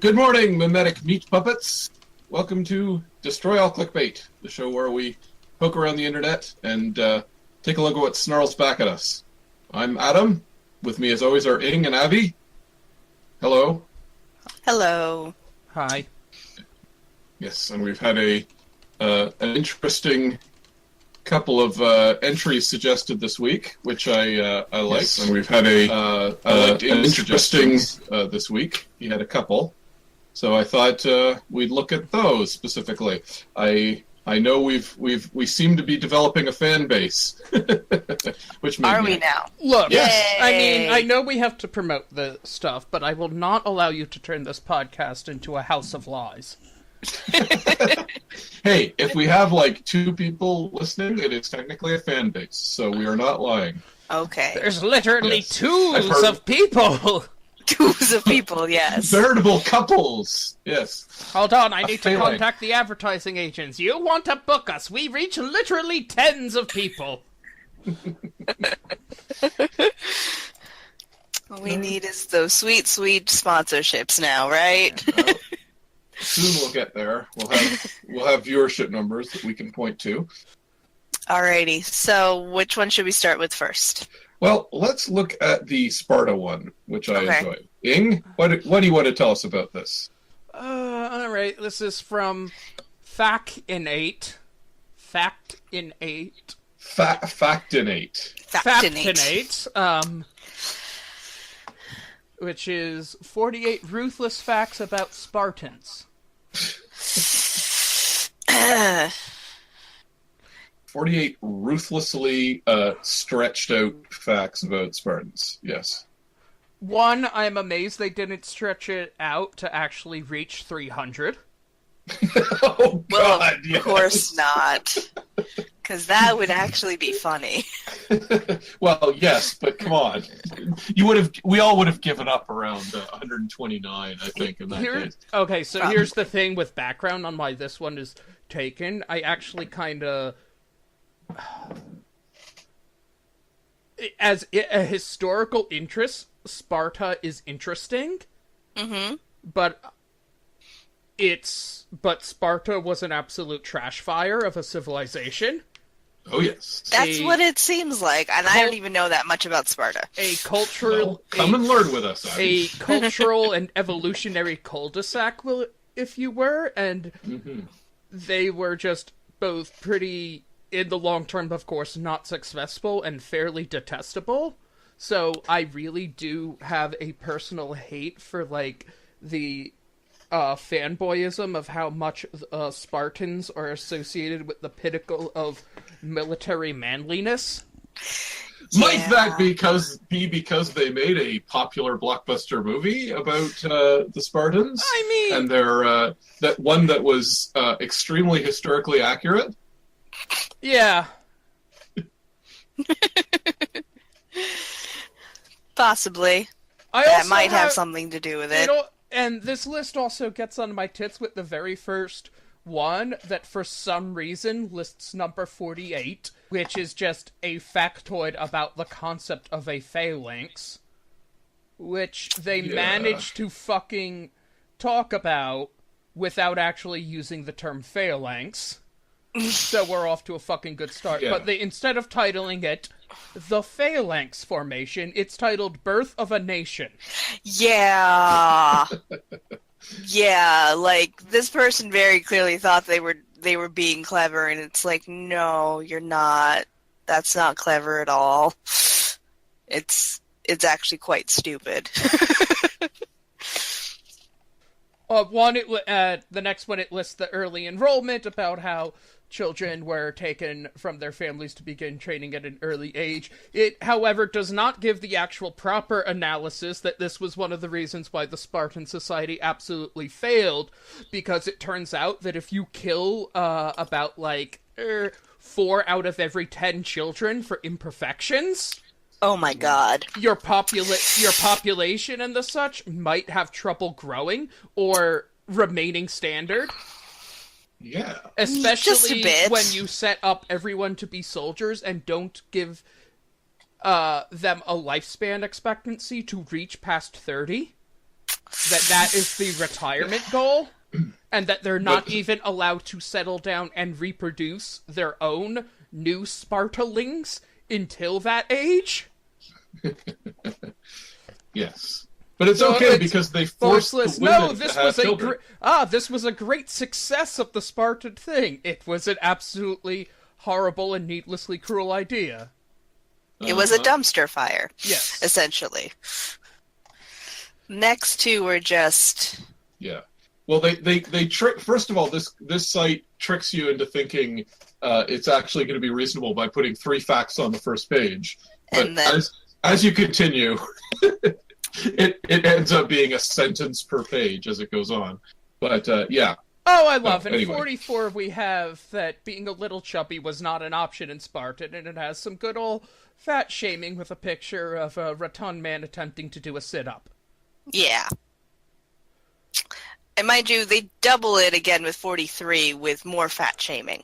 Good morning, mimetic meat puppets. Welcome to Destroy All Clickbait, the show where we poke around the internet and take a look at what snarls back at us. I'm Adam. With me, as always, are Ing and Abby. Hello. Hello. Hi. Yes, and we've had an interesting couple of entries suggested this week, which I liked. Yes. And we've had an interesting this week. He had a couple. So I thought we'd look at those specifically. I know we seem to be developing a fan base, which made Are we now? Look, yes. I mean, I know we have to promote the stuff, but I will not allow you to turn this podcast into a house of lies. Hey, if we have like 2 people listening, it is technically a fan base, so we are not lying. Okay. There's literally twos of people. Twos of people, yes. Veritable couples, yes. Hold on, I need to contact the advertising agents. You want to book us? We reach literally tens of people. What we need is those sweet, sweet sponsorships now, right? Well, soon we'll get there. We'll have viewership numbers that we can point to. Alrighty, so which one should we start with first? Well, let's look at the Sparta one, which I enjoyed. Ing, what do you want to tell us about this? Alright, this is from Factinate. Factinate. Which is 48 ruthless facts about Spartans. 48 ruthlessly stretched out facts about Spartans. Yes. One, I'm amazed they didn't stretch it out to actually reach 300. Oh, God, well, of course not. Because that would actually be funny. Well, yes, but come on. We all would have given up around 129, I think, in that case. Okay, so here's the thing with background on why this one is taken. I actually kind of... As a historical interest, Sparta is interesting. Mm-hmm. But Sparta was an absolute trash fire of a civilization. Oh, yes. That's what it seems like, and I don't even know that much about Sparta. A cultural... come and learn with us, Abby. A cultural and evolutionary cul-de-sac, if you were, and they were just both pretty, in the long term, of course, not successful and fairly detestable. So I really do have a personal hate for, like, the fanboyism of how much Spartans are associated with the pinnacle of military manliness. Might that be because they made a popular blockbuster movie about the Spartans? I mean... And they're that one that was extremely historically accurate? Yeah. Possibly. That might have something to do with it. And this list also gets on my tits with the very first one that for some reason lists number 48, which is just a factoid about the concept of a phalanx, which they managed to fucking talk about without actually using the term phalanx. So we're off to a fucking good start. Yeah. But they, instead of titling it The Phalanx Formation, it's titled Birth of a Nation. Yeah. Yeah, like, this person very clearly thought they were being clever, and it's like, no, you're not. That's not clever at all. It's actually quite stupid. The next one, it lists the early enrollment about how children were taken from their families to begin training at an early age. It, however, does not give the actual proper analysis that this was one of the reasons why the Spartan society absolutely failed, because it turns out that if you kill about 4 out of every 10 children for imperfections... Oh my God. Your population and the such might have trouble growing or remaining standard. Yeah. Especially when you set up everyone to be soldiers and don't give them a lifespan expectancy to reach past 30. that is the retirement goal, and that they're not even allowed to settle down and reproduce their own new Spartalings until that age? Yes. But it's okay because they forced the women to have children. This was a great success of the Spartan thing. It was an absolutely horrible and needlessly cruel idea. It was a dumpster fire. Yes. Essentially. Next two were just... Yeah. Well, they trick. First of all, this site tricks you into thinking it's actually going to be reasonable by putting 3 facts on the first page. But and then... as you continue... It ends up being a sentence per page as it goes on. But, yeah. Oh, I love it. Anyway. In 44, we have that being a little chubby was not an option in Spartan, and it has some good old fat shaming with a picture of a rotund man attempting to do a sit-up. Yeah. And mind you, they double it again with 43 with more fat shaming.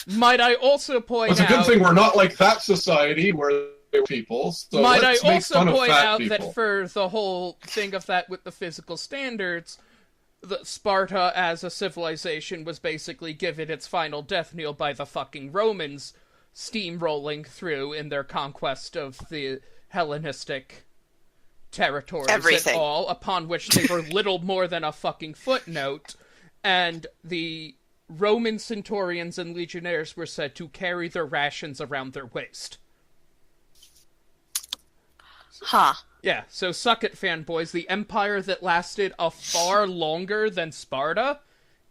Might I also point out... It's a good thing we're not like that society where... people. So might I let's make also fun of point fat out people. that for the whole thing of that with the physical standards, the Sparta as a civilization was basically given its final death knell by the fucking Romans steamrolling through in their conquest of the Hellenistic territories Everything. and all, upon which they were little more than a fucking footnote, and the Roman centurions and legionnaires were said to carry their rations around their waist. Huh. Yeah, so suck it, fanboys. The empire that lasted a far longer than Sparta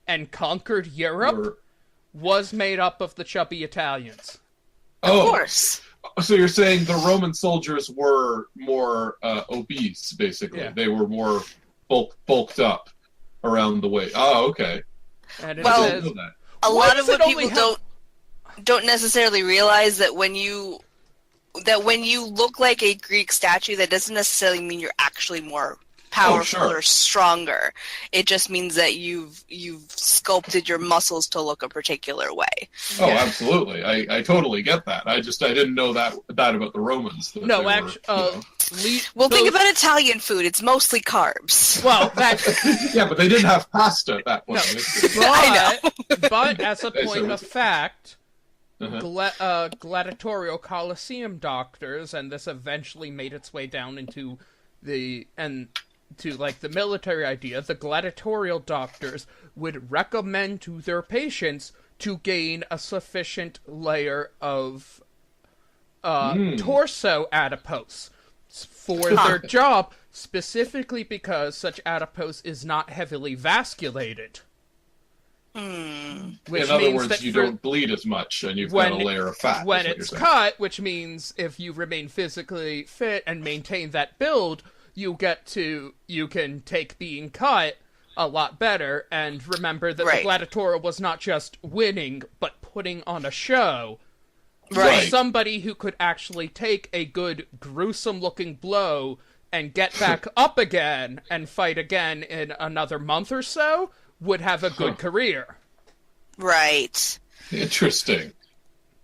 and conquered Europe was made up of the chubby Italians. Of course. So you're saying the Roman soldiers were more obese, basically. Yeah. They were more bulked around the waist. Oh, okay. And Well, it says, a Why lot does of it what only people don't necessarily realize that when you look like a Greek statue, that doesn't necessarily mean you're actually more powerful or stronger. It just means that you've sculpted your muscles to look a particular way. Oh, absolutely. I totally get that. I didn't know that about the Romans. no, actually, Think about Italian food. It's mostly carbs. well, that yeah, but they didn't have pasta at that point. I know. but as a point of fact, Uh-huh. gladiatorial Colosseum doctors, and this eventually made its way down into the military idea, the gladiatorial doctors would recommend to their patients to gain a sufficient layer of torso adipose for their job, specifically because such adipose is not heavily vasculated. Which In other means words, that you don't bleed as much, and you've got a layer of fat. When it's cut, which means if you remain physically fit and maintain that build, you can take being cut a lot better, and remember that the gladiatorial was not just winning, but putting on a show. Right. Somebody who could actually take a good, gruesome-looking blow and get back up again and fight again in another month or so would have a good career. Right. Interesting.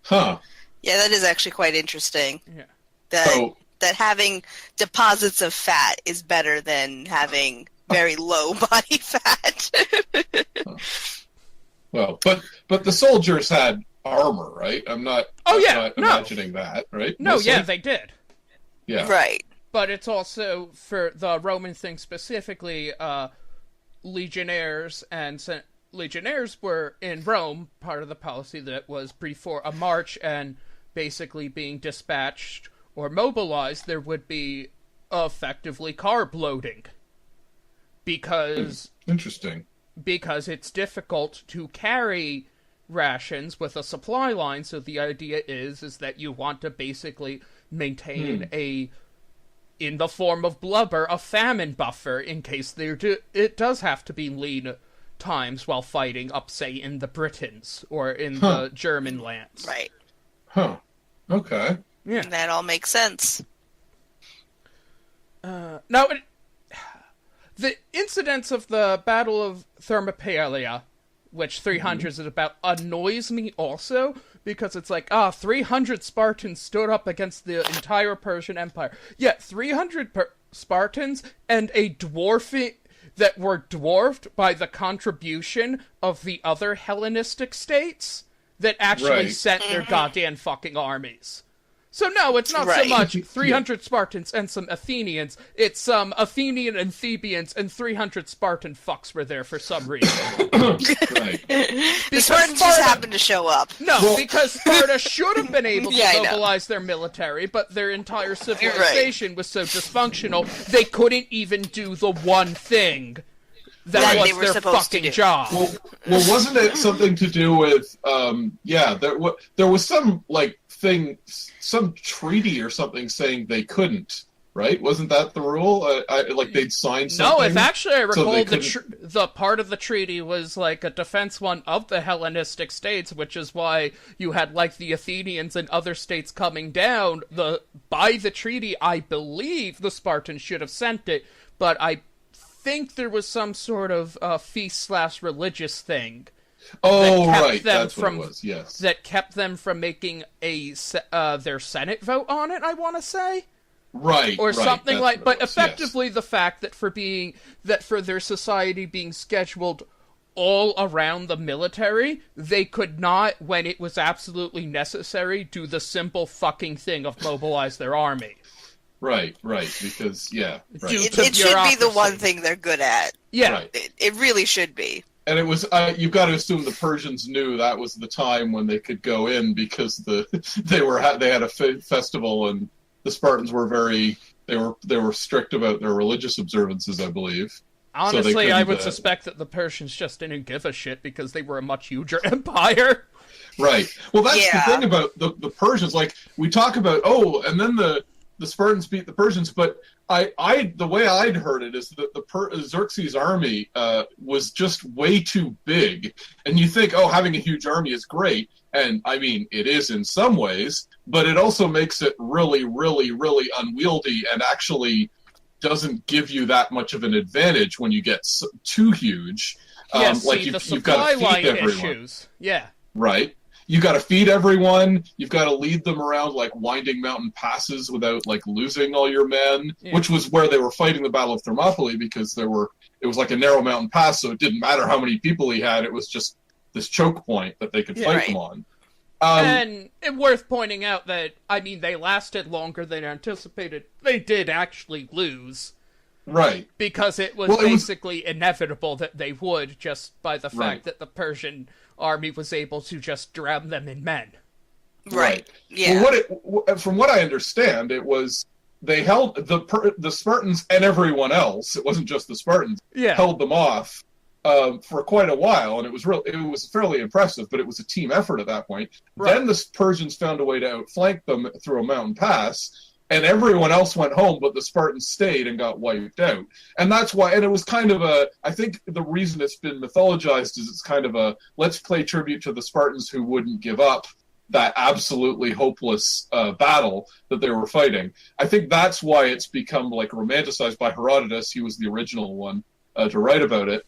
Huh. Yeah, that is actually quite interesting. Yeah. That having deposits of fat is better than having very low body fat. Well, but the soldiers had armor, right? I'm not imagining that, right? No, Mostly? yeah, they did. Yeah. Right. But it's also, for the Roman thing specifically, legionnaires and legionnaires were in Rome, part of the policy that was before a march and basically being dispatched or mobilized, there would be effectively carb loading. Because... Interesting. Because it's difficult to carry rations with a supply line, so the idea is that you want to basically maintain in the form of blubber, a famine buffer in case it does have to be lean times while fighting up, say, in the Britons or in the German lands. Right. Huh. Okay. Yeah. That all makes sense. Now, the incidents of the Battle of Thermopylae, which 300 is about, annoys me also, because it's like, 300 Spartans stood up against the entire Persian Empire. Yeah, 300 Spartans and a dwarfing that were dwarfed by the contribution of the other Hellenistic states that actually sent their goddamn fucking armies. So no, it's not so much 300 Spartans and some Athenians, it's some Athenian and Thebians and 300 Spartan fucks were there for some reason. The Spartans just happened to show up. No, because Sparta should have been able to mobilize their military, but their entire civilization was so dysfunctional, they couldn't even do the one thing that was their fucking job. Well, wasn't it something to do with, there was some, some treaty or something saying they couldn't, right? Wasn't that the rule? They'd sign something? No, if actually I recall, the part of the treaty was, a defense one of the Hellenistic states, which is why you had, the Athenians and other states coming down. By the treaty, I believe the Spartans should have sent it, but I think there was some sort of feast/religious thing. Oh, right. That's what it was. Yes. That kept them from making their Senate vote on it, I want to say. Right. Or something like. But effectively, the fact that for their society being scheduled all around the military, they could not, when it was absolutely necessary, do the simple fucking thing of mobilize their army. Right, because, It should be the one thing they're good at. Yeah. Right. It really should be. And it was, you've got to assume the Persians knew that was the time when they could go in because they had a festival and the Spartans were they were strict about their religious observances, I believe. Honestly, so I would suspect that the Persians just didn't give a shit because they were a much huger empire. Right. Well, that's the thing about the Persians. We talk about, and then the Spartans beat the Persians, but the way I'd heard it is that the Xerxes' army was just way too big, and you think, having a huge army is great, and I mean it is in some ways, but it also makes it really, really, really unwieldy, and actually doesn't give you that much of an advantage when you get too huge. The supply line issues. Yeah. Right. You got to feed everyone. You've got to lead them around winding mountain passes without losing all your men, which was where they were fighting the Battle of Thermopylae because it was a narrow mountain pass, so it didn't matter how many people he had. It was just this choke point that they could fight them on. And worth pointing out that they lasted longer than anticipated. They did actually lose. Right. Because it was basically inevitable that they would, just by the fact that the Persian army was able to just drown them in men. Right. Yeah. Well, from what I understand, it was they held the Spartans and everyone else. It wasn't just the Spartans. Yeah. Held them off for quite a while, and it was fairly impressive. But it was a team effort at that point. Right. Then the Persians found a way to outflank them through a mountain pass. And everyone else went home, but the Spartans stayed and got wiped out. And that's why, and it was kind of I think the reason it's been mythologized is it's kind of let's pay tribute to the Spartans who wouldn't give up that absolutely hopeless battle that they were fighting. I think that's why it's become romanticized by Herodotus. He was the original one to write about it.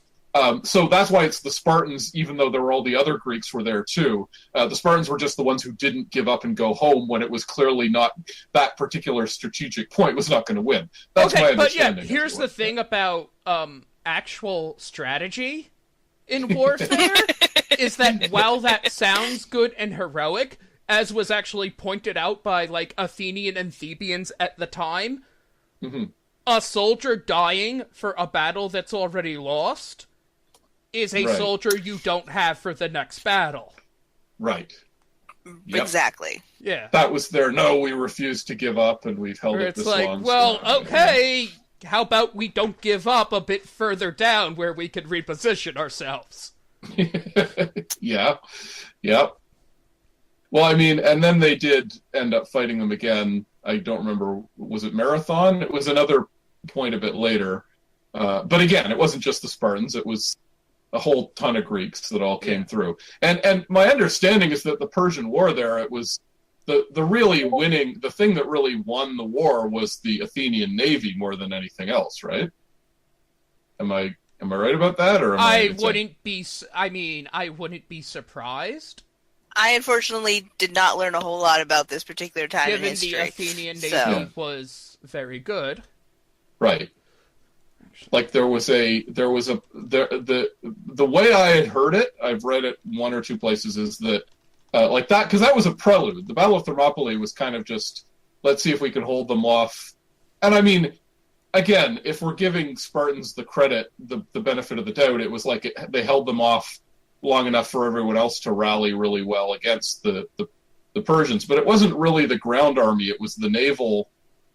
So that's why it's the Spartans, even though there were all the other Greeks were there too. The Spartans were just the ones who didn't give up and go home when it was clearly not that particular strategic point was not going to win. That's my understanding. But here's the thing about actual strategy in warfare is that while that sounds good and heroic, as was actually pointed out by Athenian and Thebians at the time, a soldier dying for a battle that's already lost is a soldier you don't have for the next battle. Right. Yep. Exactly. Yeah. That was we refuse to give up and we've held it this long. Well, okay, how about we don't give up a bit further down where we can reposition ourselves? Yeah. Yep. Well, and then they did end up fighting them again. I don't remember, was it Marathon? It was another point a bit later. But again, it wasn't just the Spartans, it was a whole ton of Greeks that all came through. And my understanding is that the Persian War there, it was the thing that really won the war was the Athenian navy more than anything else, right? Am I right about that, or I wouldn't be surprised. I unfortunately did not learn a whole lot about this particular time in history. Given the Athenian navy was very good. Right. Like the way I had heard it, I've read it one or two places, is that like that, because that was a prelude. The Battle of Thermopylae was kind of just, let's see if we can hold them off. And I mean, again, if we're giving Spartans the credit, the benefit of the doubt, it was like they held them off long enough for everyone else to rally really well against the Persians. But it wasn't really the ground army; it was the naval.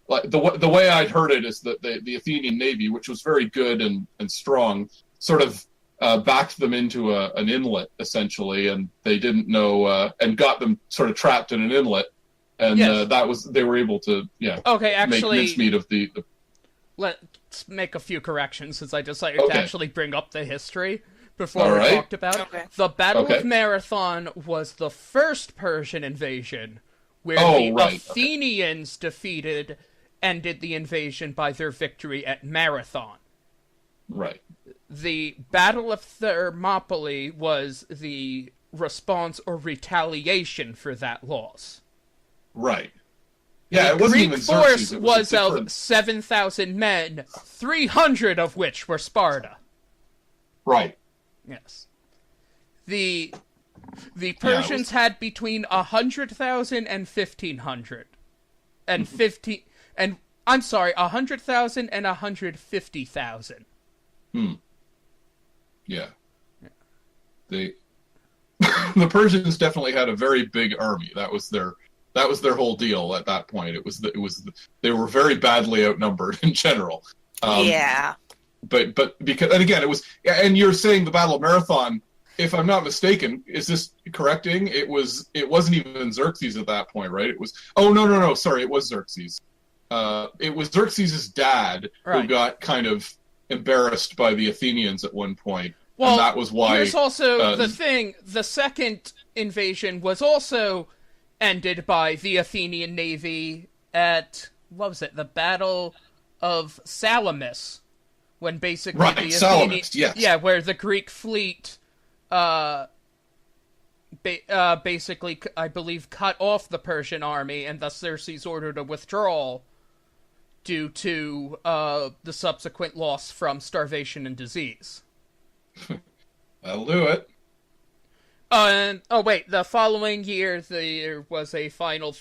Like the way I'd heard it is that the Athenian navy, which was very good and strong, sort of backed them into an inlet essentially, and they didn't know and got them sort of trapped in an inlet, and they were able to make mincemeat of the. Let's make a few corrections, since I decided to actually bring up the history before we talked about it. Okay. The Battle of Marathon was the first Persian invasion, where the Athenians ended the invasion by their victory at Marathon. Right. The Battle of Thermopylae was the response or retaliation for that loss. Right. Yeah, the Greek force was of 7,000 men, 300 of which were Sparta. Right. Yes. The Persians had between 100,000 and 1,500. And 100,000 and 150,000. Yeah. The Persians definitely had a very big army. That was their whole deal at that point. They were very badly outnumbered in general. But because, and again, it was, and you're saying the Battle of Marathon, if I'm not mistaken, is this correcting? It wasn't even Xerxes at that point, right? It was, no, sorry, it was Xerxes. It was Xerxes' dad who got kind of embarrassed by the Athenians at one point. Well, and that was why. Here's also the thing: the second invasion was also ended by the Athenian navy at, what was it, the Battle of Salamis, when basically the Salamis, yes. Yeah, where the Greek fleet basically, I believe, cut off the Persian army, and thus Xerxes ordered a withdrawal due to the subsequent loss from starvation and disease. That'll do it. The following year there was a final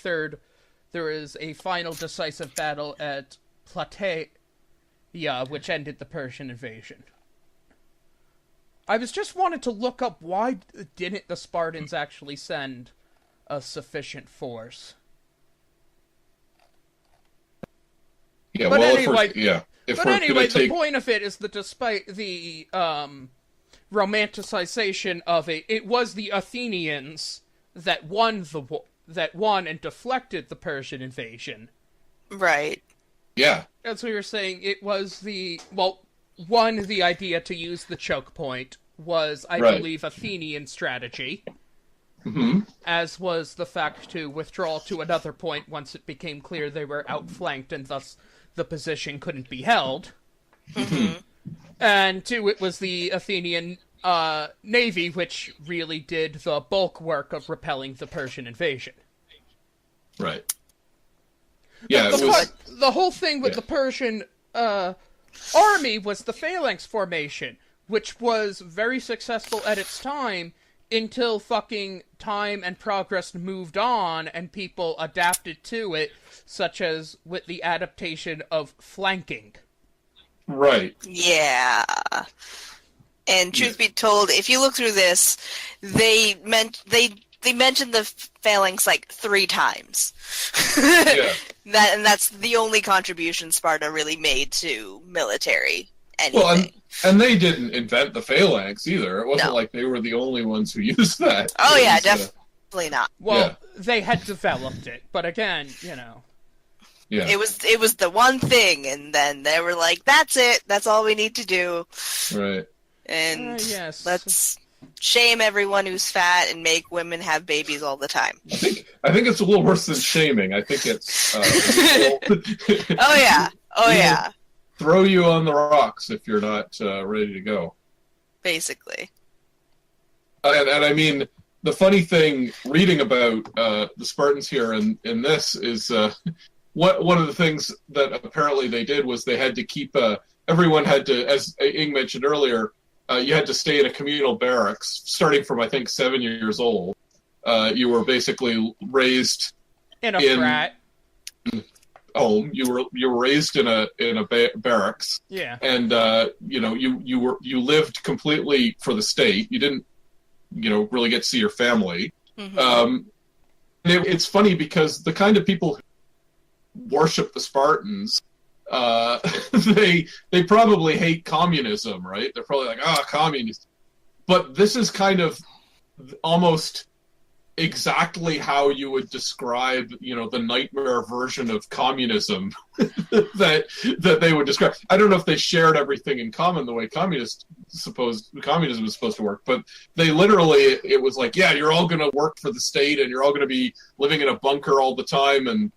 decisive battle at Plataea, which ended the Persian invasion. I was just wanted to look up, why didn't the Spartans actually send a sufficient force? Yeah, but well, anyway, the point of it is that despite the romanticization of it, it was the Athenians that won and deflected the Persian invasion. Right. Yeah. As we were saying, it was the idea to use the choke point was, I believe, Athenian strategy. Mm-hmm. As was the fact to withdraw to another point once it became clear they were outflanked and thus the position couldn't be held. Mm-hmm. And two, it was the Athenian navy which really did the bulk work of repelling the Persian invasion. Right. Yeah, the whole thing with the Persian army was the phalanx formation, which was very successful at its time until fucking time and progress moved on and people adapted to it, such as with the adaptation of flanking. Right. Yeah. And truth be told, if you look through this, they mentioned the phalanx like 3 times. Yeah. That's the only contribution Sparta really made to military anything. Well, and they didn't invent the phalanx either. It wasn't like they were the only ones who used that. Oh yeah, definitely not. Well, they had developed it, but again, Yeah. It was the one thing, and then they were like, "That's it. That's all we need to do." Right. And yes. Let's shame everyone who's fat and make women have babies all the time. I think it's a little worse than shaming. I think it's. Oh yeah. Throw you on the rocks if you're not ready to go. Basically. And I mean, the funny thing reading about the Spartans here in this is one of the things that apparently they did was they had to keep a everyone had to, as Ing mentioned earlier, you had to stay in a communal barracks starting from, I think, 7 years old. You were basically raised in a frat home. You were raised in a barracks. Yeah. And you lived completely for the state. You didn't really get to see your family. Mm-hmm. It's funny because the kind of people who worship the Spartans, they probably hate communism, right? They're probably like, communist. But this is kind of almost exactly how you would describe, the nightmare version of communism that they would describe. I don't know if they shared everything in common the way communism is supposed to work, but they literally, it was like, yeah, you're all going to work for the state and you're all going to be living in a bunker all the time and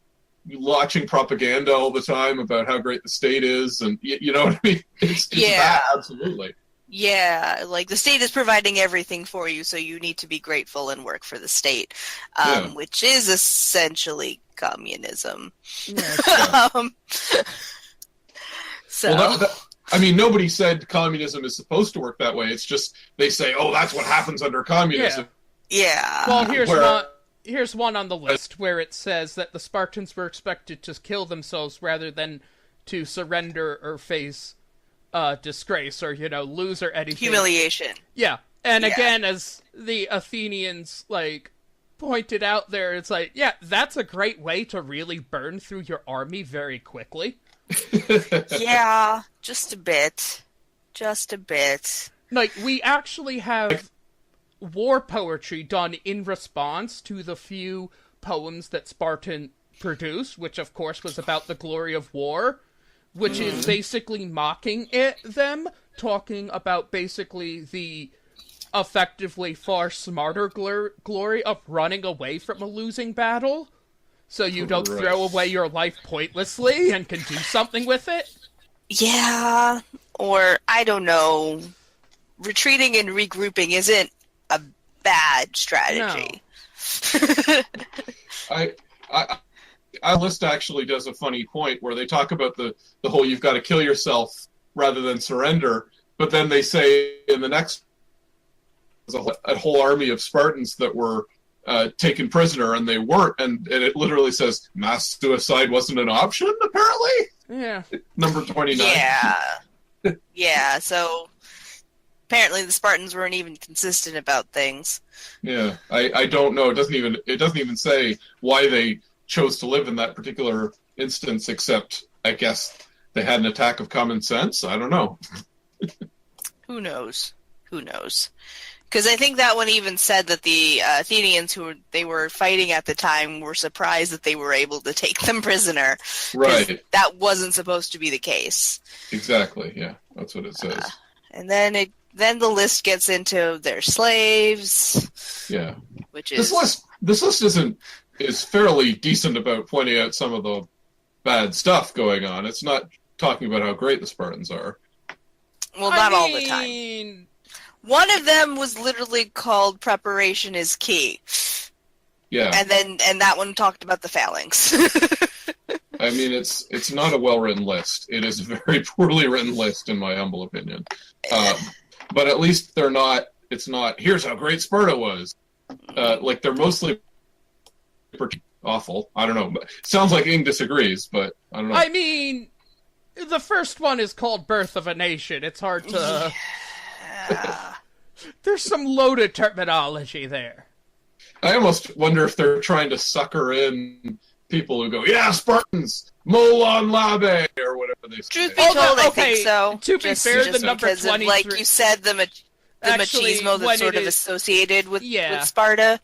watching propaganda all the time about how great the state is, and you know what I mean? It's that, absolutely. Yeah, like the state is providing everything for you, so you need to be grateful and work for the state, which is essentially communism. Yeah. So, nobody said communism is supposed to work that way. It's just they say, "Oh, that's what happens under communism." Yeah. Well, here's one on the list where it says that the Spartans were expected to kill themselves rather than to surrender or face disgrace or lose or anything. Humiliation. Yeah. And again, as the Athenians pointed out there, it's like, yeah, that's a great way to really burn through your army very quickly. Yeah, just a bit. We actually have war poetry done in response to the few poems that Spartan produced, which of course was about the glory of war, which is basically mocking them, talking about basically the effectively far smarter glory of running away from a losing battle, so you don't throw away your life pointlessly and can do something with it. Yeah, or, I don't know, retreating and regrouping isn't a bad strategy. No. Our list actually does a funny point where they talk about the whole you've got to kill yourself rather than surrender, but then they say in the next a whole army of Spartans that were taken prisoner, and they weren't, and it literally says mass suicide wasn't an option, apparently. Yeah. Number 29. Yeah, so apparently the Spartans weren't even consistent about things. Yeah, I don't know. It doesn't even say why they chose to live in that particular instance, except I guess they had an attack of common sense. I don't know. Who knows? Because I think that one even said that the Athenians they were fighting at the time were surprised that they were able to take them prisoner. Right. That wasn't supposed to be the case. Exactly. Yeah, that's what it says. And then the list gets into their slaves. Yeah. Which is this list is fairly decent about pointing out some of the bad stuff going on. It's not talking about how great the Spartans are. Well, not all the time. One of them was literally called "Preparation is Key." Yeah. And that one talked about the phalanx. I mean, it's not a well-written list. It is a very poorly written list, in my humble opinion. But at least it's not, here's how great Sparta was. They're mostly awful. I don't know. Sounds like Ing disagrees, but I don't know. I mean, the first one is called Birth of a Nation. It's hard to... Yeah. There's some loaded terminology there. I almost wonder if they're trying to sucker in people who go, yeah, Spartans, Moron, Labe, or whatever they say. Truth be told, I think so. To be fair, the number because 23... like you said, the machismo that's sort of associated with Sparta.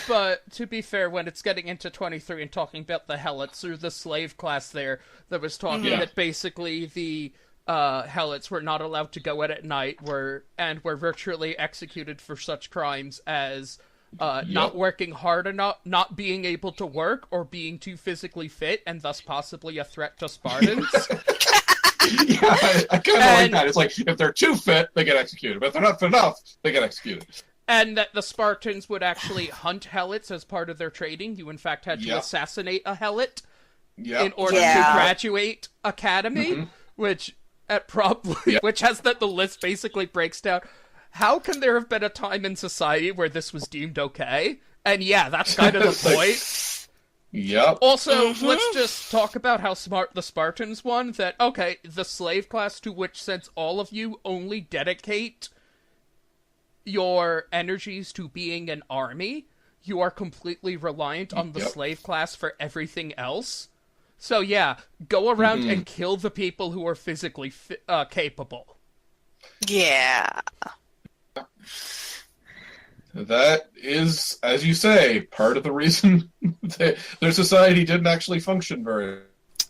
But to be fair, when it's getting into 23 and talking about the Helots, or the slave class there was talking that basically the Helots were not allowed to go out at night, were virtually executed for such crimes as not working hard enough, not being able to work, or being too physically fit, and thus possibly a threat to Spartans. Yeah, I kind of like that. It's like, if they're too fit, they get executed. But if they're not fit enough, they get executed. And that the Spartans would actually hunt helots as part of their training. You, in fact, had to assassinate a helot in order to graduate academy, which, at probably, which has that the list basically breaks down. How can there have been a time in society where this was deemed okay? And yeah, that's kind of the point. Yep. Also, let's just talk about how smart the Spartans won. That, okay, the slave class to which, since all of you only dedicate your energies to being an army, you are completely reliant on the slave class for everything else. So yeah, go around and kill the people who are physically capable. Yeah. That is, as you say, part of the reason their society didn't actually function very well.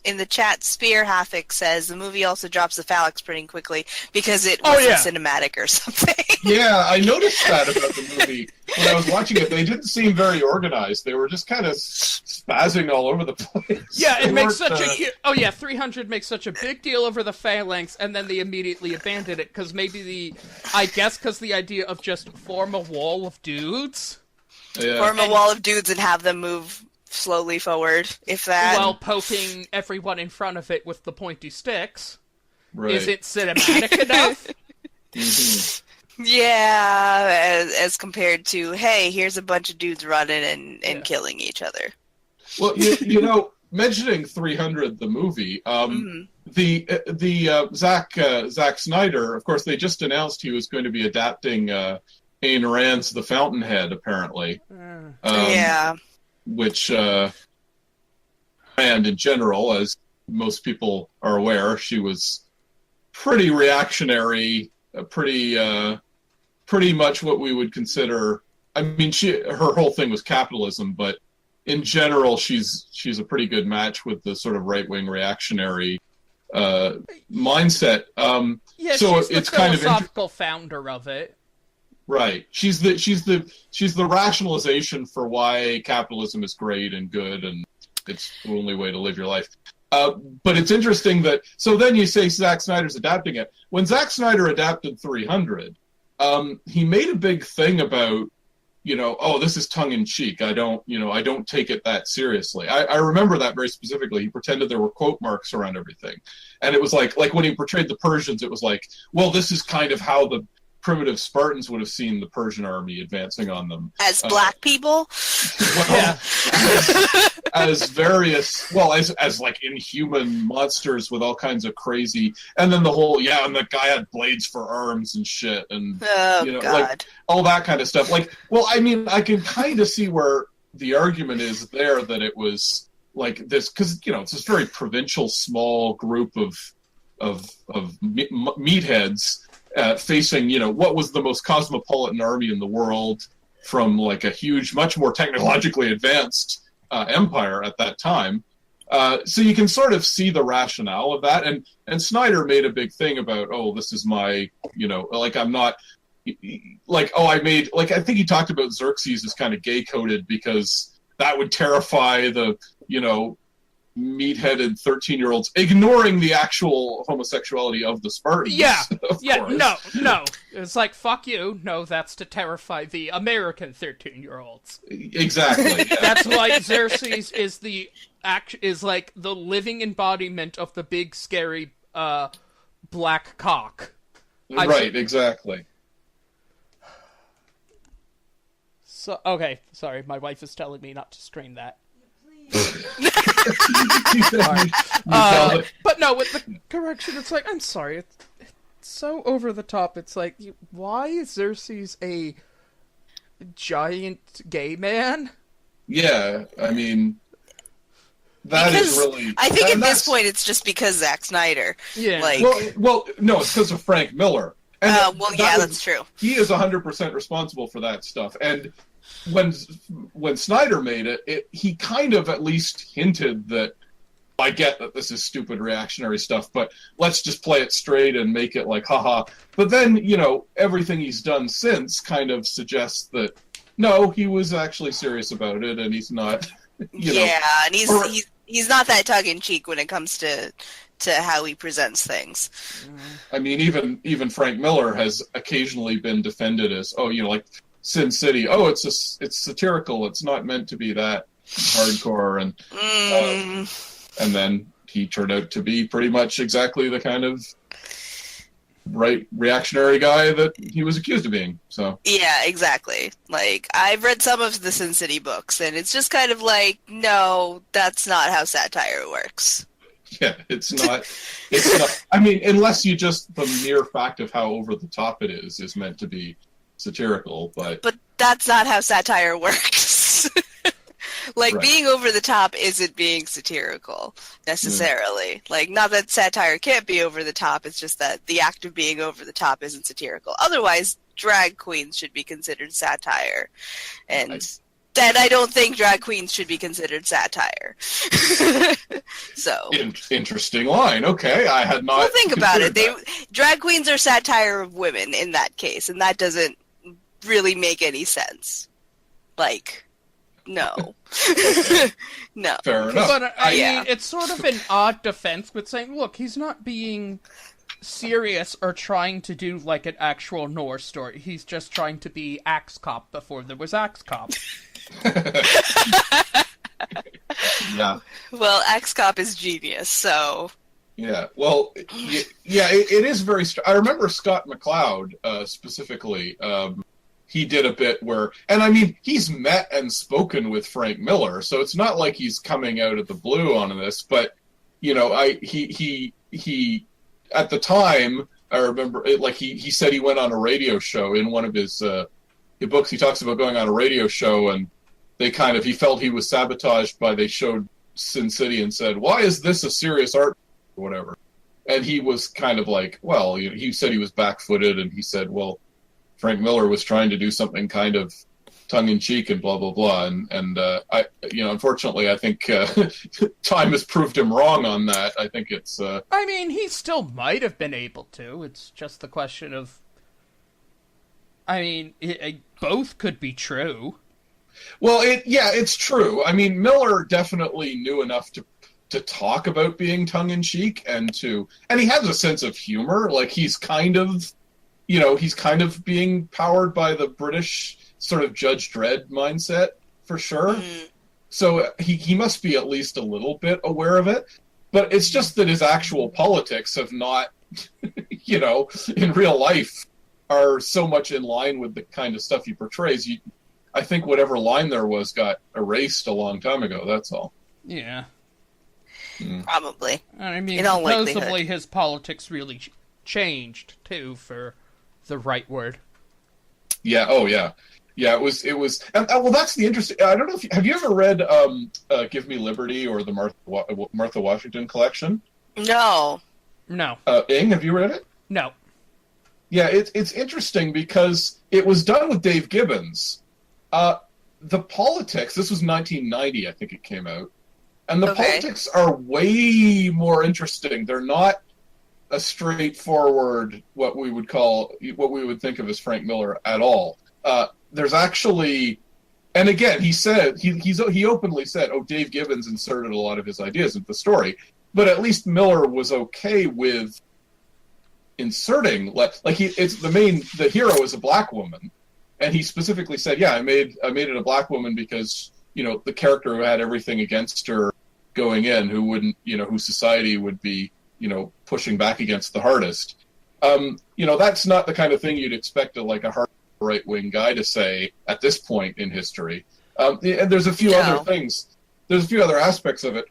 In the chat, Spear Havoc says the movie also drops the phalanx pretty quickly because it wasn't cinematic or something. Yeah, I noticed that about the movie when I was watching it. They didn't seem very organized. They were just kind of spazzing all over the place. Yeah, it makes such a 300 makes such a big deal over the phalanx, and then they immediately abandoned it because because the idea of just form a wall of dudes. Yeah. Form a wall of dudes and have them move slowly forward, if that. While poking everyone in front of it with the pointy sticks. Right. Is it cinematic enough? Yeah, as compared to, hey, here's a bunch of dudes running and killing each other. Well, you know, mentioning 300, the movie, Zack Snyder, of course, they just announced he was going to be adapting Ayn Rand's The Fountainhead, apparently. Which, and in general, as most people are aware, she was pretty reactionary, pretty much what we would consider. I mean, her whole thing was capitalism, but in general, she's a pretty good match with the sort of right-wing reactionary mindset. So she's it's the kind of philosophical founder of it. Right. She's the rationalization for why capitalism is great and good and it's the only way to live your life. But it's interesting that, so then you say Zack Snyder's adapting it. When Zack Snyder adapted 300, he made a big thing about, this is tongue-in-cheek. I don't take it that seriously. I remember that very specifically. He pretended there were quote marks around everything. And it was like when he portrayed the Persians, it was like, well, this is kind of how the primitive Spartans would have seen the Persian army advancing on them. As black people? Well, as various, as like inhuman monsters with all kinds of crazy, and then the whole, and the guy had blades for arms and shit, and, God. like, all that kind of stuff. Like, well, I mean, I can kind of see where the argument is there that it was like this, because, it's this very provincial, small group of meatheads, facing, what was the most cosmopolitan army in the world from like a huge, much more technologically advanced empire at that time. So you can sort of see the rationale of that. And Snyder made a big thing about, this is my, I'm not, I think he talked about Xerxes as kind of gay-coded because that would terrify the, meat-headed 13-year-olds, ignoring the actual homosexuality of the Spartans. No. It's like, fuck you. No, that's to terrify the American 13-year-olds. Exactly. Yeah. That's why Xerxes is like the living embodiment of the big, scary, black cock. Right, exactly. So, okay, sorry, my wife is telling me not to scream that. But no, with the correction, it's like, I'm sorry, it's so over the top. It's like, why is Xerxes a giant gay man? Yeah, I mean, is really. I think at this point, it's just because Zack Snyder. Yeah. Like, well, no, it's because of Frank Miller. And that's true. He is 100% responsible for that stuff, and when Snyder made it, he kind of at least hinted that, I get that this is stupid reactionary stuff, but let's just play it straight and make it like, haha. But then, everything he's done since kind of suggests that, no, he was actually serious about it, and he's not, and he's not that tongue-in-cheek when it comes to how he presents things. I mean, even Frank Miller has occasionally been defended as, like Sin City. It's satirical. It's not meant to be that hardcore, and then he turned out to be pretty much exactly the kind of right reactionary guy that he was accused of being. So Yeah, exactly. Like, I've read some of the Sin City books, and it's just kind of like, no, that's not how satire works. yeah, it's not. I mean, unless you just the mere fact of how over the top it is meant to be satirical, but that's not how satire works. Like, right. being over the top isn't being satirical, necessarily. Like, not that satire can't be over the top, it's just that the act of being over the top isn't satirical. Otherwise, drag queens should be considered satire. And then I don't think drag queens should be considered satire. So Interesting line. Okay, I had not. well, think about it. that. Drag queens are satire of women in that case, and that doesn't really make any sense. Like, no. No. Fair enough. But I mean, it's sort of an odd defense with saying, look, he's not being serious or trying to do like an actual Norse story. He's just trying to be Axe Cop before there was Axe Cop. Yeah. Well, Axe Cop is genius, so. Yeah. Well, yeah, it is very. I remember Scott McCloud specifically. He did a bit where, and I mean, he's met and spoken with Frank Miller, so it's not like he's coming out of the blue on this. But you know, he at the time, I remember it, like he said he went on a radio show in one of his books. He talks about going on a radio show, and he felt he was sabotaged by they showed Sin City and said, "Why is this a serious art?" or whatever. And he was kind of like, well, you know, he said he was back-footed, and he said, well, Frank Miller was trying to do something kind of tongue-in-cheek and blah, blah, blah. And I, you know, unfortunately, I think time has proved him wrong on that. I think it's... I mean, he still might have been able to. It's just the question of... I mean, both could be true. Well, it's true. I mean, Miller definitely knew enough to talk about being tongue-in-cheek and he has a sense of humor. Like, he's kind of being powered by the British sort of Judge Dredd mindset, for sure. Mm-hmm. So he must be at least a little bit aware of it. But it's just that his actual politics have not, you know, in real life, are so much in line with the kind of stuff he portrays. I think whatever line there was got erased a long time ago, that's all. Yeah. Probably. I mean, supposedly his politics really changed, too, for the right word. Yeah, oh yeah. Yeah, it was, and, well, that's the interesting, I don't know have you ever read Give Me Liberty or the Martha Washington collection? No. Ing, have you read it? No. Yeah, it's interesting because it was done with Dave Gibbons. The politics, this was 1990, I think it came out, and the politics are way more interesting. They're not a straightforward, what we would think of as Frank Miller at all. There's actually, and again, he openly said, "Oh, Dave Gibbons inserted a lot of his ideas into the story," but at least Miller was okay with inserting, the hero is a black woman, and he specifically said, "Yeah, I made it a black woman because, you know, the character who had everything against her going in, who wouldn't, you know, whose society would be, you know, pushing back against the hardest." You know, that's not the kind of thing you'd expect a hard right-wing guy to say at this point in history. And there's a few other things. There's a few other aspects of it,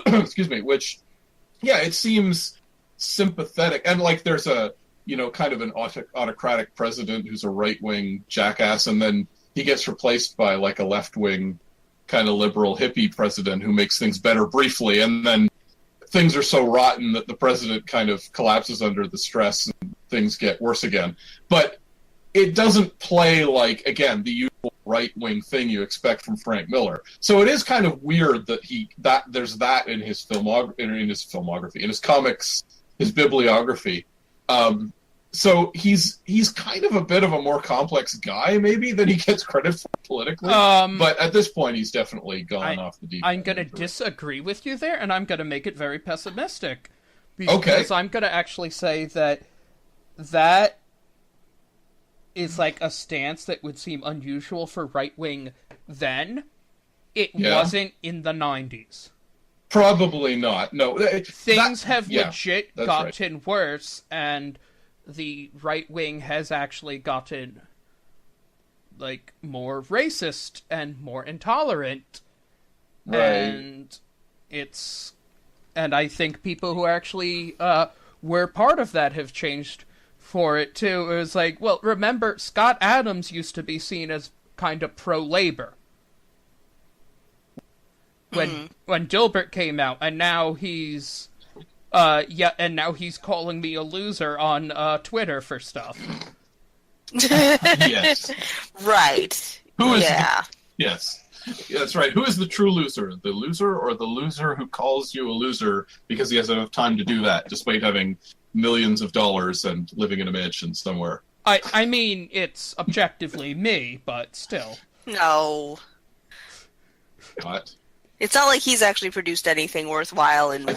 excuse me, which, yeah, it seems sympathetic. And, like, there's a, you know, kind of an autocratic president who's a right-wing jackass, and then he gets replaced by, like, a left-wing kind of liberal hippie president who makes things better briefly, and then things are so rotten that the president kind of collapses under the stress and things get worse again. But it doesn't play like, again, the usual right-wing thing you expect from Frank Miller. So it is kind of weird that there's that in his filmography, in his comics, his bibliography. So he's kind of a bit of a more complex guy, maybe, than he gets credit for politically. But at this point, he's definitely gone off the deep end. I'm going to disagree with you there, and I'm going to make it very pessimistic. Because I'm going to actually say that is like a stance that would seem unusual for right-wing then. It wasn't in the 90s. Probably not. No. Things have legit gotten worse, and the right wing has actually gotten, like, more racist and more intolerant. Right. And I think people who actually were part of that have changed for it too. It was like, well, remember, Scott Adams used to be seen as kind of pro-labor when Dilbert came out, and now he's calling me a loser on Twitter for stuff. Yes. Right. Who is? Yeah. Yes. That's right. Who is the true loser? The loser, or the loser who calls you a loser because he has enough time to do that, despite having millions of dollars and living in a mansion somewhere? I mean, it's objectively me, but still. No. What? It's not like he's actually produced anything worthwhile in,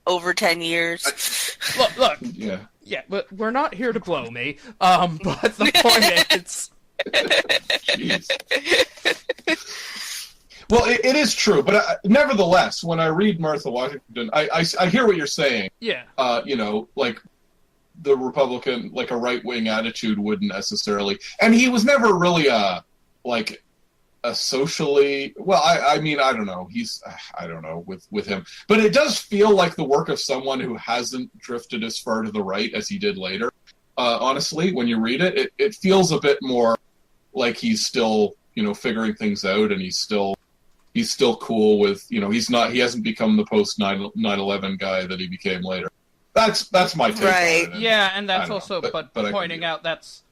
over 10 years? Look. Yeah. Yeah, but we're not here to blow me. But the point is... Jeez. Well, it is true, but nevertheless, when I read Martha Washington, I hear what you're saying. Yeah. Like the Republican, like a right-wing attitude wouldn't necessarily, and he was never really a socially, well, I mean, I don't know. I don't know with him, but it does feel like the work of someone who hasn't drifted as far to the right as he did later. Honestly, when you read it, it feels a bit more like he's still, figuring things out, and he's still cool with, he hasn't become the post 9/11 guy that he became later. That's my take right. on it. Yeah, and that's also, but pointing out that's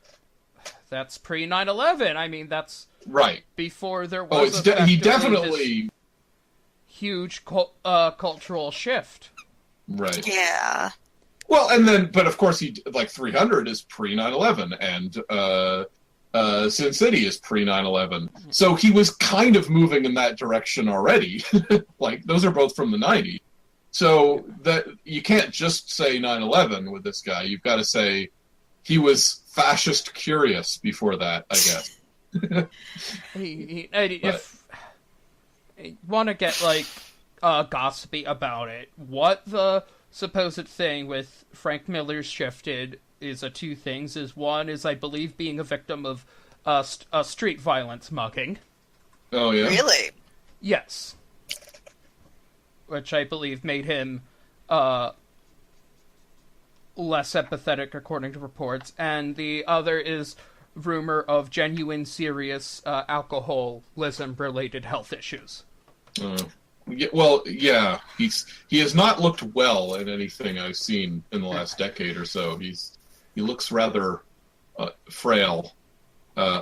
pre 9/11. I mean, that's right before there was he definitely huge cultural shift. Right. Yeah. Well, and then, but of course, 300 is pre 9/11, and Sin City is pre 9/11. So he was kind of moving in that direction already. Like, those are both from the 90s. So that you can't just say 9/11 with this guy. You've got to say he was fascist curious before that, I guess. If you want to get gossipy about it, what the supposed thing with Frank Miller's shifted is two things. One is, I believe, being a victim of street violence mugging. Oh yeah, really? Yes. Which I believe made him less empathetic, according to reports. And the other is rumor of genuine, serious alcoholism-related health issues. Yeah, he has not looked well in anything I've seen in the last decade or so. He looks rather frail,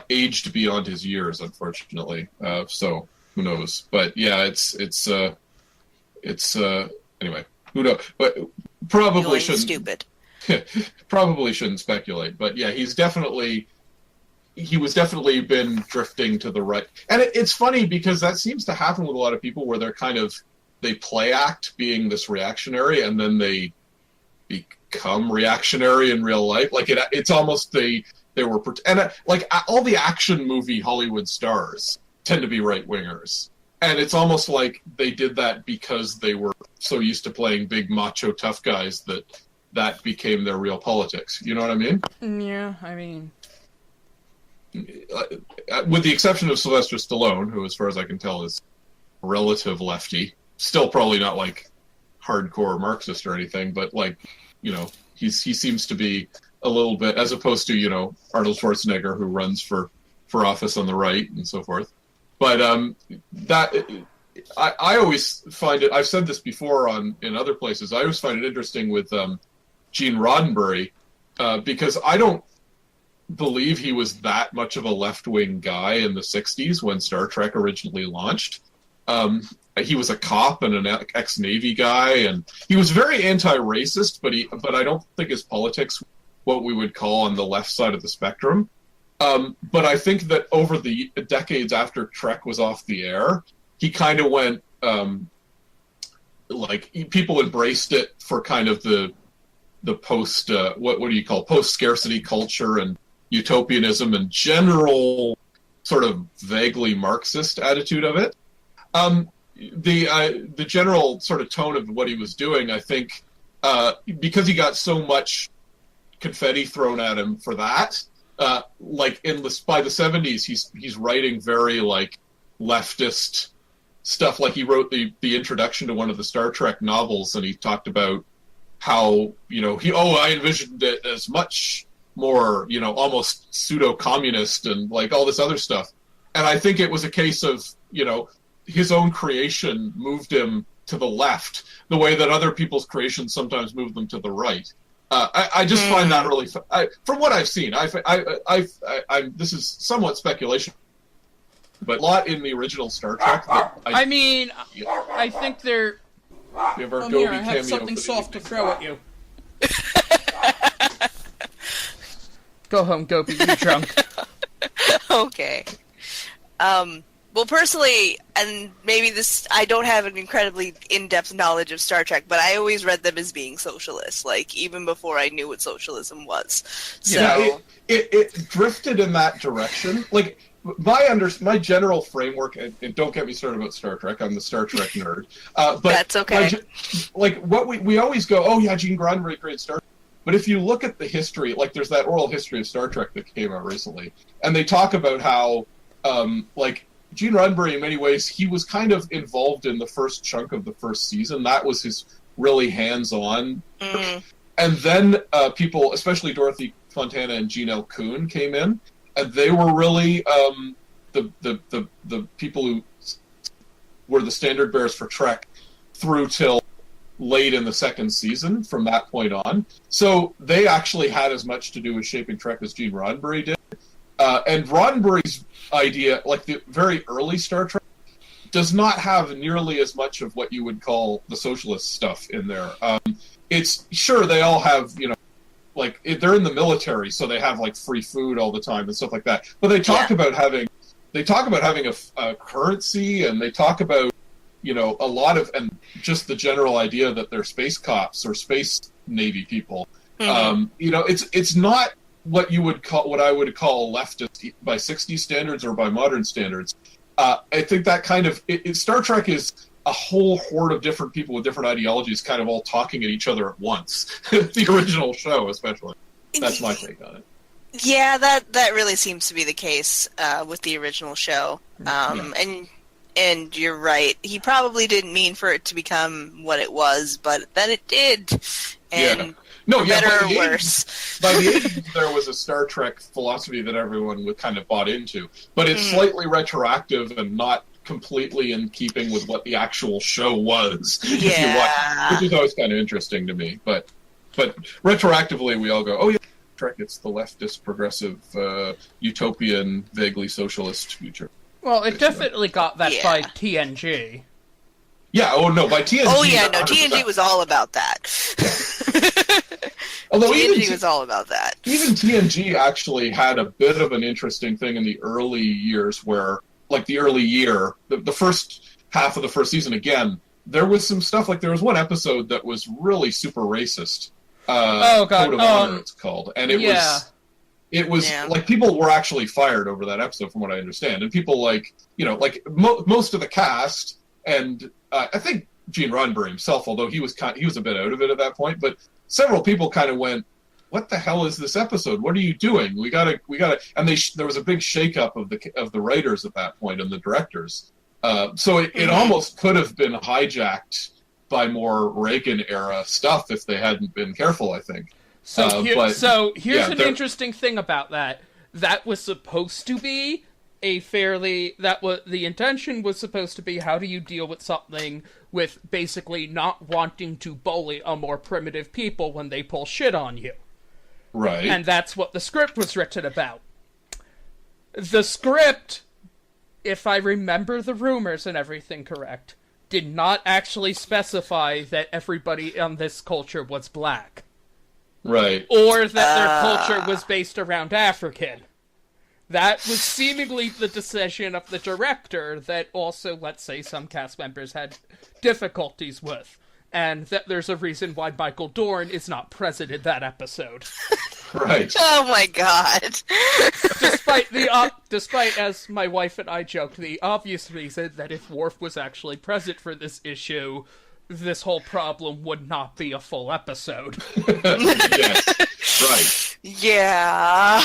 aged beyond his years, unfortunately. So who knows? But yeah, it's anyway. Who knows? But probably shouldn't. Stupid. Probably shouldn't speculate. But yeah, he was definitely been drifting to the right. And it's funny because that seems to happen with a lot of people where they play act being this reactionary, and then they become reactionary in real life. Like it's almost they were, and like all the action movie Hollywood stars tend to be right wingers. And it's almost like they did that because they were so used to playing big macho tough guys that became their real politics. You know what I mean? Yeah, I mean, with the exception of Sylvester Stallone, who, as far as I can tell, is relative lefty, still probably not like hardcore Marxist or anything, but he seems to be a little bit, as opposed to Arnold Schwarzenegger, who runs for office on the right and so forth. But I always find it. I've said this before in other places. I always find it interesting with Gene Roddenberry because I don't believe he was that much of a left-wing guy in the 60s when Star Trek originally launched. He was a cop and an ex-Navy guy, and he was very anti-racist, but I don't think his politics what we would call on the left side of the spectrum. But I think that over the decades after Trek was off the air, he kind of went people embraced it for kind of the post what do you call post-scarcity culture and utopianism and general sort of vaguely Marxist attitude of it. The general sort of tone of what he was doing, I think, because he got so much confetti thrown at him for that. Like by the 70s, he's writing very like leftist stuff. Like he wrote the introduction to one of the Star Trek novels, and he talked about how, I envisioned it as much more, almost pseudo-communist and like all this other stuff. And I think it was a case of, his own creation moved him to the left, the way that other people's creations sometimes move them to the right. I just find that really, from what I've seen, this is somewhat speculation, but a lot in the original Star Trek. I think they're. We have our Come Gobi here, I have cameo something for the soft to evening. throw at you. Go home, Gobi, you're drunk. Okay. Well, personally, and maybe I don't have an incredibly in-depth knowledge of Star Trek, but I always read them as being socialist, like, even before I knew what socialism was. So... Yeah, it drifted in that direction. Like, my general framework, and don't get me started about Star Trek, I'm the Star Trek nerd. But that's okay. What we always go, oh yeah, Gene Roddenberry created Star Trek. But if you look at the history, like there's that oral history of Star Trek that came out recently, and they talk about how, Gene Roddenberry, in many ways, he was kind of involved in the first chunk of the first season. That was his really hands-on. And then people, especially Dorothy Fontana and Gene L. Kuhn, came in, and they were really the people who were the standard bearers for Trek through till late in the second season from that point on. So they actually had as much to do with shaping Trek as Gene Roddenberry did. And Roddenberry's idea, like the very early Star Trek, does not have nearly as much of what you would call the socialist stuff in there. It's sure they all have, they're in the military, so they have like free food all the time and stuff like that. But they talk about having a currency, and they talk about, a lot of, and just the general idea that they're space cops or space Navy people. It's not what I would call leftist by 60s standards or by modern standards. I think that kind of Star Trek is a whole horde of different people with different ideologies kind of all talking at each other at once. The original show, especially. That's my take on it. Yeah, that really seems to be the case with the original show. And you're right. He probably didn't mean for it to become what it was, but then it did. And better or worse. By the 80s, there was a Star Trek philosophy that everyone would kind of bought into, but it's slightly retroactive and not completely in keeping with what the actual show was. If you watch, which is always kind of interesting to me. But retroactively, we all go, oh yeah, Trek, it's the leftist, progressive, utopian, vaguely socialist future. Well, it definitely got that by TNG. Yeah, by TNG. Oh yeah, no, TNG was all about that. Although TNG was all about that. Even TNG actually had a bit of an interesting thing in the early years where, like the early year, the first half of the first season, again, there was some stuff, like there was one episode that was really super racist. Code of Honor, it's called. And it was like people were actually fired over that episode from what I understand. And people most of the cast, and I think Gene Roddenberry himself, although he was a bit out of it at that point, but several people kind of went, "What the hell is this episode? What are you doing? We gotta." And there was a big shakeup of the writers at that point and the directors. So it almost could have been hijacked by more Reagan era stuff if they hadn't been careful, I think. So here's an interesting thing about that. That was supposed to be the intention was supposed to be, how do you deal with something with basically not wanting to bully a more primitive people when they pull shit on you. Right. And that's what the script was written about. The script, if I remember the rumors and everything correct, did not actually specify that everybody on this culture was black. Right. Or that their culture was based around African. That was seemingly the decision of the director that also, let's say, some cast members had difficulties with. And that there's a reason why Michael Dorn is not present in that episode. Right. Oh my god. Despite, as my wife and I joked, the obvious reason that if Worf was actually present for this issue, this whole problem would not be a full episode. Yes. Right. Yeah.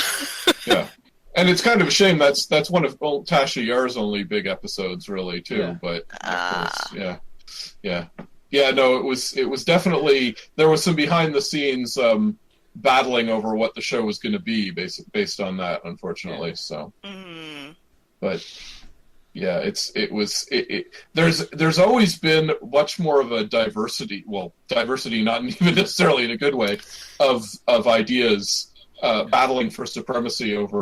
Yeah. And it's kind of a shame that's one of Tasha Yar's only big episodes, really, too. Yeah. But of course, yeah. No, it was definitely, there was some behind the scenes battling over what the show was going to be based on that, unfortunately. So, but yeah, there's always been much more of a diversity not even necessarily in a good way, of ideas battling for supremacy over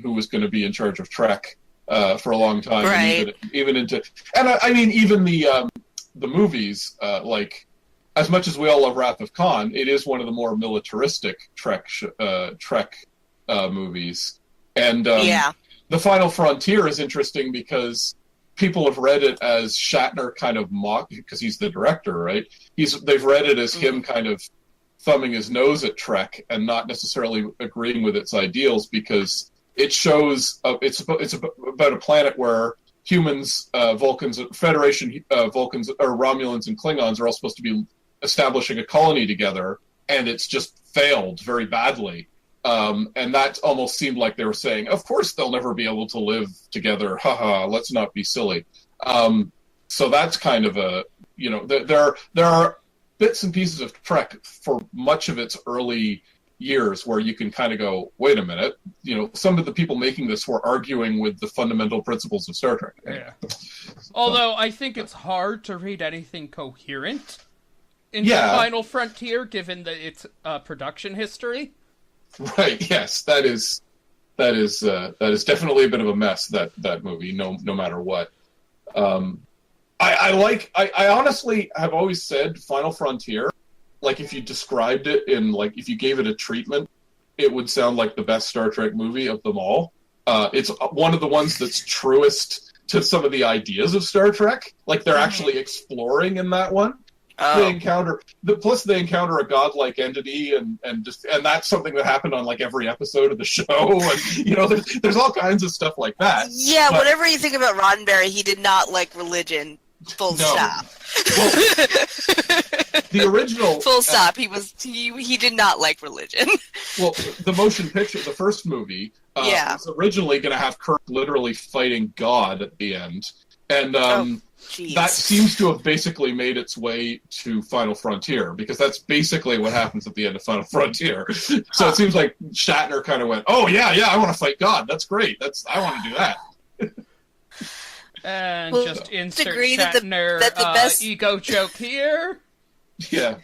who was going to be in charge of Trek for a long time, right? And even into, and I mean, even the movies, like, as much as we all love Wrath of Khan, it is one of the more militaristic Trek movies, and The Final Frontier is interesting because people have read it as Shatner kind of because he's the director, right? They've read it as him kind of thumbing his nose at Trek and not necessarily agreeing with its ideals, because it shows it's about a planet where humans, Vulcans, Federation Vulcans, or Romulans and Klingons are all supposed to be establishing a colony together, and it's just failed very badly. And that almost seemed like they were saying, of course they'll never be able to live together. Haha, let's not be silly. So that's kind of a, there are bits and pieces of Trek for much of its early years where you can kind of go, wait a minute, some of the people making this were arguing with the fundamental principles of Star Trek. Yeah. Although I think it's hard to read anything coherent in The Final Frontier, given its production history. Right. Yes, that is definitely a bit of a mess. That movie, no matter what. I honestly have always said Final Frontier, like, if you described it if you gave it a treatment, it would sound like the best Star Trek movie of them all. It's one of the ones that's truest to some of the ideas of Star Trek. Like, they're actually exploring in that one. Oh. They encounter a godlike entity, and that's something that happened on like every episode of the show, and there's all kinds of stuff like that. Yeah, but whatever you think about Roddenberry, he did not like religion. Full stop. Well, the original full stop. He did not like religion. Well, the motion picture, the first movie, was originally going to have Kirk literally fighting God at the end, and that seems to have basically made its way to Final Frontier, because that's basically what happens at the end of Final Frontier. So it seems like Shatner kind of went, "Oh yeah, I want to fight God. That's great. I want to do that." And just insert agree Shatner that the best ego joke here. Yeah.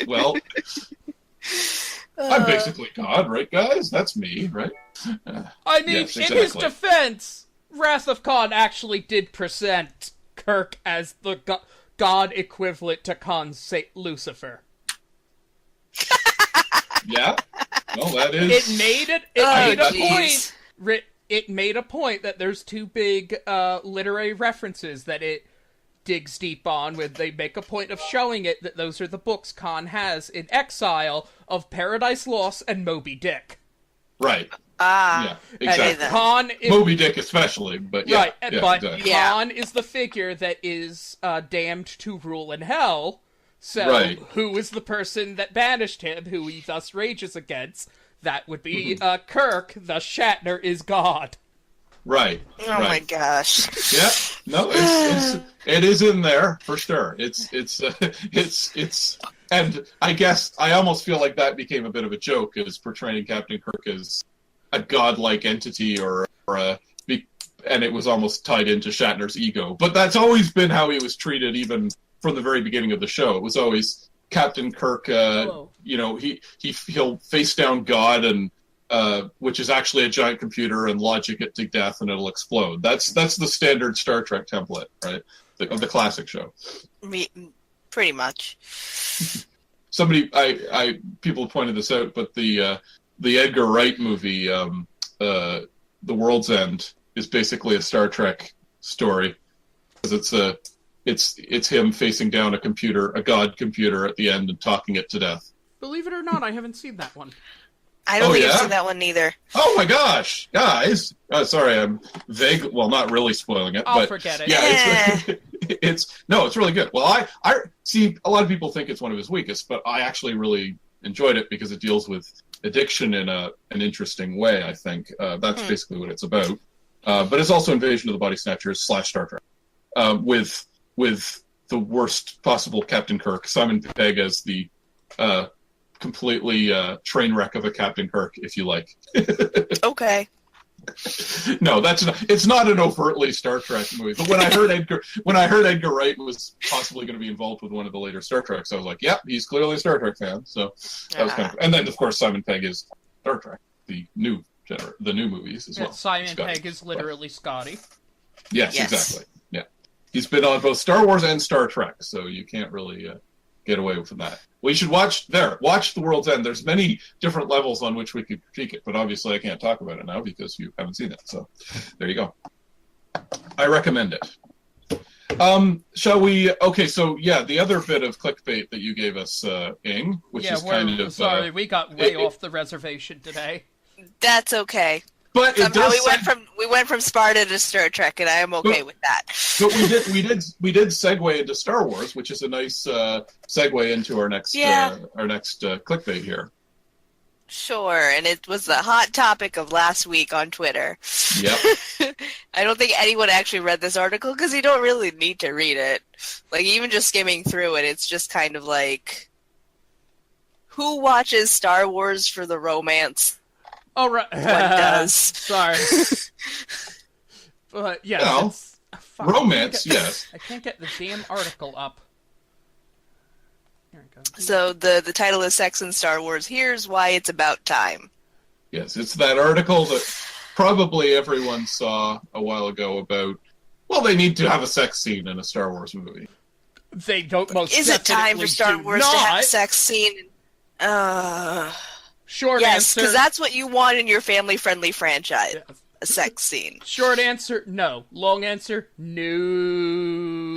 Well, I'm basically God, right, guys? That's me, right? I mean, yes, exactly. In his defense, Wrath of Khan actually did present Kirk as the god equivalent to Khan's Saint Lucifer. Yeah? Well, that is... It made a point that there's two big literary references that it digs deep on, where they make a point of showing it that those are the books Khan has in exile of Paradise Lost and Moby Dick. Right. Yeah, exactly. Moby Dick especially, but yeah. Right, but exactly. Khan is the figure that is damned to rule in hell, so who is the person that banished him, who he thus rages against? That would be Kirk, the Shatner is God. Right. Oh my gosh. Yeah. No, it is in there for sure. It's and I guess I almost feel like that became a bit of a joke, is portraying Captain Kirk as a godlike entity and it was almost tied into Shatner's ego. But that's always been how he was treated, even from the very beginning of the show. It was always Captain Kirk. He'll face down God, and which is actually a giant computer, and logic it to death, and it'll explode. That's the standard Star Trek template, right? Of the classic show. Pretty much. People pointed this out, but the Edgar Wright movie, The World's End, is basically a Star Trek story, because it's him facing down a god computer at the end and talking it to death. Believe it or not, I haven't seen that one. I don't think I've seen that one either. Oh my gosh, guys! Sorry, I'm vague. Well, not really spoiling it. I'll forget it. Yeah, it's really good. Well, I see a lot of people think it's one of his weakest, but I actually really enjoyed it because it deals with addiction in an interesting way. I think that's basically what it's about. But it's also Invasion of the Body Snatchers / Star Trek, with the worst possible Captain Kirk, Simon Pegg as the completely train wreck of a Captain Kirk, if you like. Okay. No, it's not an overtly Star Trek movie. But when I heard Edgar Wright was possibly going to be involved with one of the later Star Treks, I was like, yeah, he's clearly a Star Trek fan. So that was kind of, and then of course Simon Pegg is Star Trek, the new movies as well. Simon Pegg is literally Scotty. Yes, exactly. Yeah, he's been on both Star Wars and Star Trek, so you can't really get away from that. We should watch The World's End. There's many different levels on which we could critique it, but obviously I can't talk about it now because you haven't seen it. So there you go. I recommend it. Shall we? Okay, so yeah, the other bit of clickbait that you gave us, Ing, which is kind of sorry, we got way off the reservation today. That's okay. But somehow we went from Sparta to Star Trek, and I am okay with that. But we did segue into Star Wars, which is a nice segue into our next clickbait here. Sure, and it was the hot topic of last week on Twitter. Yep. I don't think anyone actually read this article because you don't really need to read it. Like, even just skimming through it, it's just kind of like, who watches Star Wars for the romance? Oh, right. One does. Sorry. But, yeah. No. Romance, yes. I can't get the damn article up. Here we go. So the title is Sex in Star Wars. Here's why it's about time. Yes, it's that article that probably everyone saw a while ago about, well, they need to have a sex scene in a Star Wars movie. They don't most Is it time for Star Wars to have a sex scene? Short yes, answer. because that's what you want in your family-friendly franchise. Yeah. A sex scene. Short answer, no. Long answer, no.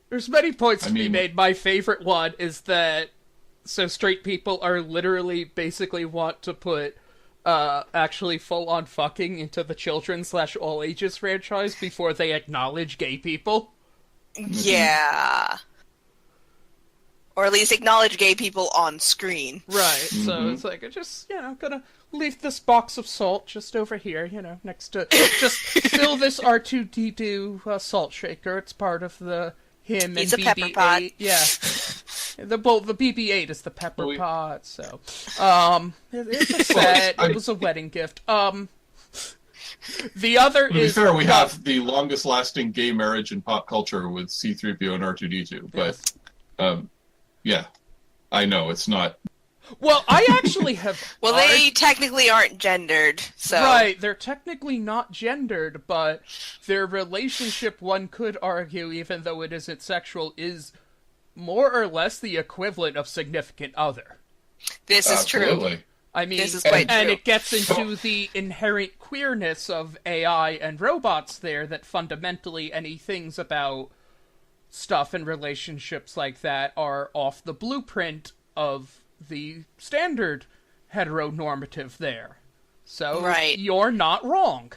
There's many points to be made. My favorite one is that straight people are literally basically want to put actually full-on fucking into the children / all ages franchise before they acknowledge gay people. Yeah. Or at least acknowledge gay people on screen. Right, so it's like, I just, gonna leave this box of salt just over here, next to, just fill this R2-D2 salt shaker. It's part of the him He's and a BB-8. pepper pot. Yeah. The BB-8 is the pepper pot, so. It's a set. It was a wedding gift. The other to be fair, we have the longest-lasting gay marriage in pop culture with C-3PO and R2-D2, but, yeah, I know, it's not... Well, I actually have... Well, they technically aren't gendered, so... Right, they're technically not gendered, but their relationship, one could argue, even though it isn't sexual, is more or less the equivalent of significant other. This is Absolutely. true. I mean, this is quite true. And it gets into the inherent queerness of AI and robots there, that fundamentally any things about stuff and relationships like that are off the blueprint of the standard heteronormative there. So right. You're not wrong.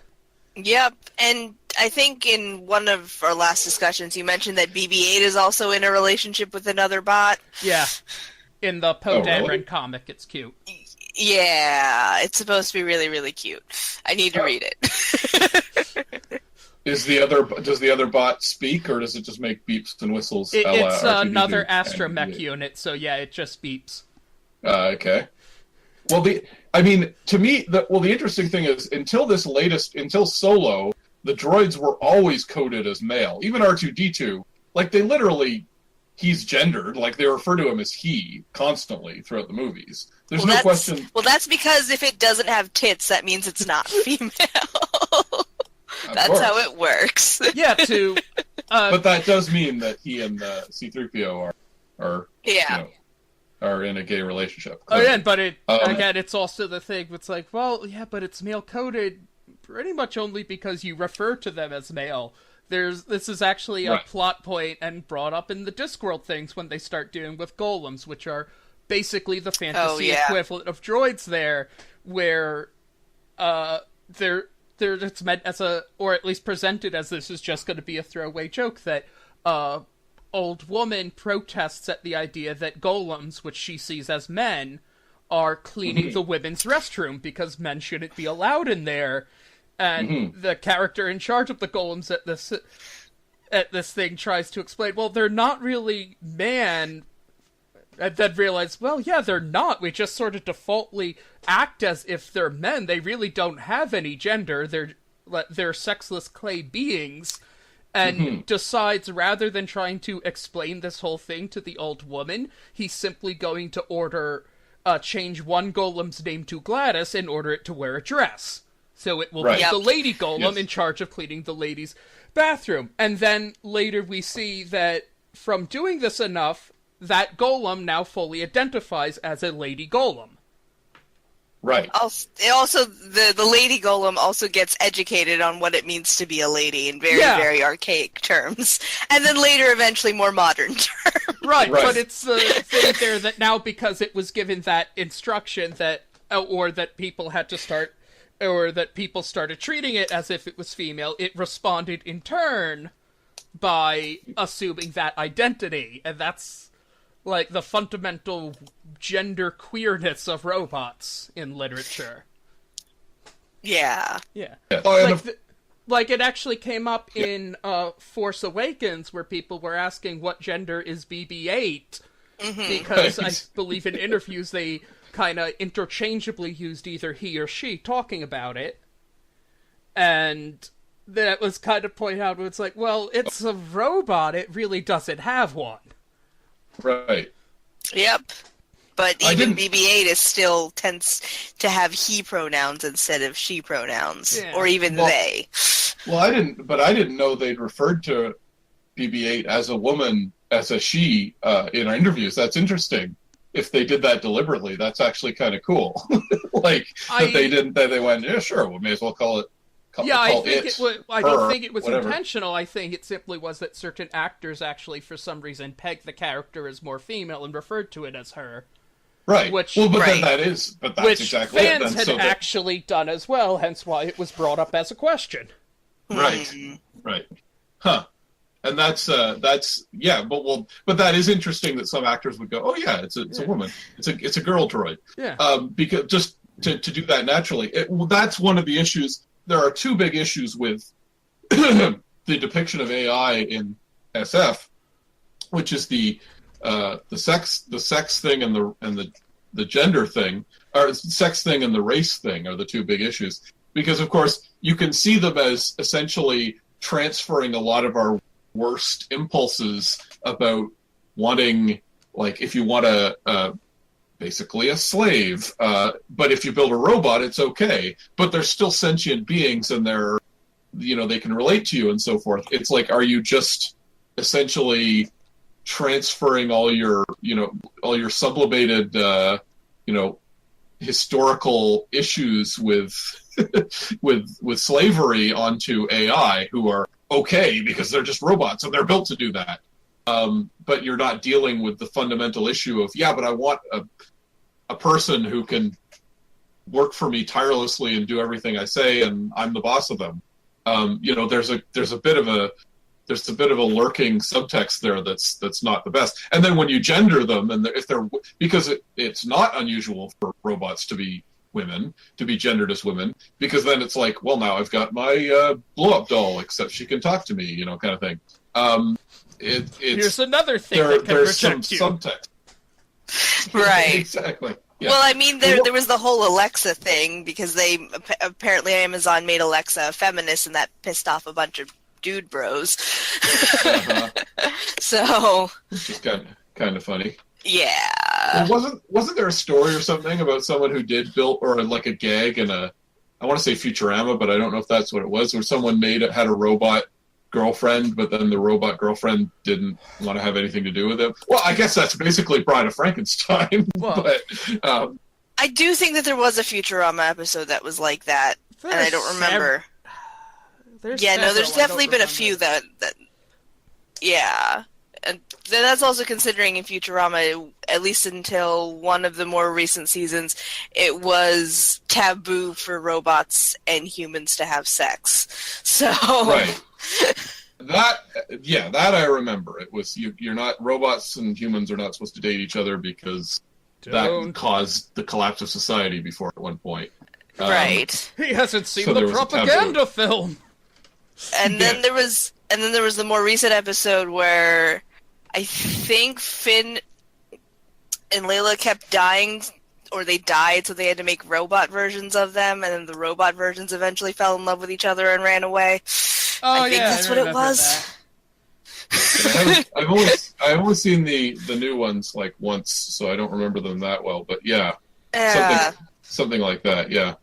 Yep, and I think in one of our last discussions you mentioned that BB-8 is also in a relationship with another bot. Yeah. In the Poe Dameron really? comic, it's cute. Yeah, it's supposed to be really, really cute. I need to read it. Does the other bot speak, or does it just make beeps and whistles? It's another astromech unit, so yeah, it just beeps. Okay. Well, to me, the interesting thing is, until Solo, the droids were always coded as male. Even R2-D2, like, they literally, he's gendered, like, they refer to him as he constantly throughout the movies. There's no question. Well, that's because if it doesn't have tits, that means it's not female. That's how it works. Yeah, but that does mean that he and C-3PO are are in a gay relationship. Oh yeah, but again, it's also the thing. It's like, well, yeah, but it's male coded pretty much only because you refer to them as male. This is actually a plot point and brought up in the Discworld things when they start dealing with golems, which are basically the fantasy equivalent of droids there, where it's meant as or at least presented as this is just going to be a throwaway joke that old woman protests at the idea that golems, which she sees as men, are cleaning the women's restroom because men shouldn't be allowed in there. And the character in charge of the golems at this thing tries to explain, well, they're not really man, and then realize, well, yeah, they're not. We just sort of defaultly act as if they're men. They really don't have any gender. They're sexless clay beings. And decides, rather than trying to explain this whole thing to the old woman, he's simply going to order, change one golem's name to Gladys and order it to wear a dress. So it will be the lady golem in charge of cleaning the ladies' bathroom. And then later we see that from doing this enough, that golem now fully identifies as a lady golem. Right. Also, the lady golem also gets educated on what it means to be a lady in very, very archaic terms. And then later, eventually, more modern terms. Right, but it's the thing there that now, because it was given that instruction that, or that people had to start, or that people started treating it as if it was female, it responded in turn by assuming that identity. And that's, like, the fundamental gender queerness of robots in literature. Yeah. Yeah. Oh, Like, it actually came up in Force Awakens, where people were asking what gender is BB-8, because I believe in interviews they kind of interchangeably used either he or she talking about it. And that was kind of pointed out, where it's like, well, it's a robot, it really doesn't have one. Right. Yep. But even BB-8 is still tends to have he pronouns instead of she pronouns, or even they. Well, I didn't know they'd referred to BB-8 as a woman, as a she, in our interviews. That's interesting. If they did that deliberately, that's actually kind of cool. Like, that they went, yeah, sure, we may as well call it. I don't think it was whatever. intentional. I think it simply was that certain actors actually, for some reason, pegged the character as more female and referred to it as her. Right. Then that's exactly it. Fans had actually done as well, hence why it was brought up as a question. Right. Right. Huh. And that's but that is interesting that some actors would go, oh yeah, it's a woman, it's a girl droid. Yeah. Because just to do that naturally, that's one of the issues. There are two big issues with the depiction of AI in SF, which is the sex thing and the gender thing, or sex thing and the race thing are the two big issues. Because of course you can see them as essentially transferring a lot of our worst impulses about wanting, like, if you want basically a slave, but if you build a robot, it's okay. But they're still sentient beings, and they're, they can relate to you and so forth. It's like, are you just essentially transferring all your sublimated, historical issues with with slavery onto AI, who are okay because they're just robots and they're built to do that. But you're not dealing with the fundamental issue of, but I want a person who can work for me tirelessly and do everything I say, and I'm the boss of them. There's a bit of a lurking subtext there that's not the best. And then when you gender them, and because it's not unusual for robots to be women, to be gendered as women, because then it's like, well, now I've got my blow-up doll, except she can talk to me, kind of thing. Here's another thing that can there's reject some you. subtext. Right. Exactly. Yeah. Well, I mean, there was the whole Alexa thing, because apparently Amazon made Alexa a feminist, and that pissed off a bunch of dude bros. So, which is kind of funny. Yeah. Well, wasn't there a story or something about someone who did build, or like a gag in I want to say Futurama, but I don't know if that's what it was, where someone had a robot girlfriend, but then the robot girlfriend didn't want to have anything to do with him. Well, I guess that's basically Bride of Frankenstein. Well, but I do think that there was a Futurama episode that was like that, and I don't remember. There's definitely been a few that yeah. And that's also considering in Futurama, at least until one of the more recent seasons, it was taboo for robots and humans to have sex. So right. that I remember. It was you're not robots and humans are not supposed to date each other because that caused the collapse of society before at one point. Right. He hasn't seen the propaganda film. And then there was the more recent episode where I think Finn and Layla kept dying, or they died, so they had to make robot versions of them, and then the robot versions eventually fell in love with each other and ran away. Oh, I think that's what it was. I've only seen the new ones like once, so I don't remember them that well. But yeah. Something like that. Yeah.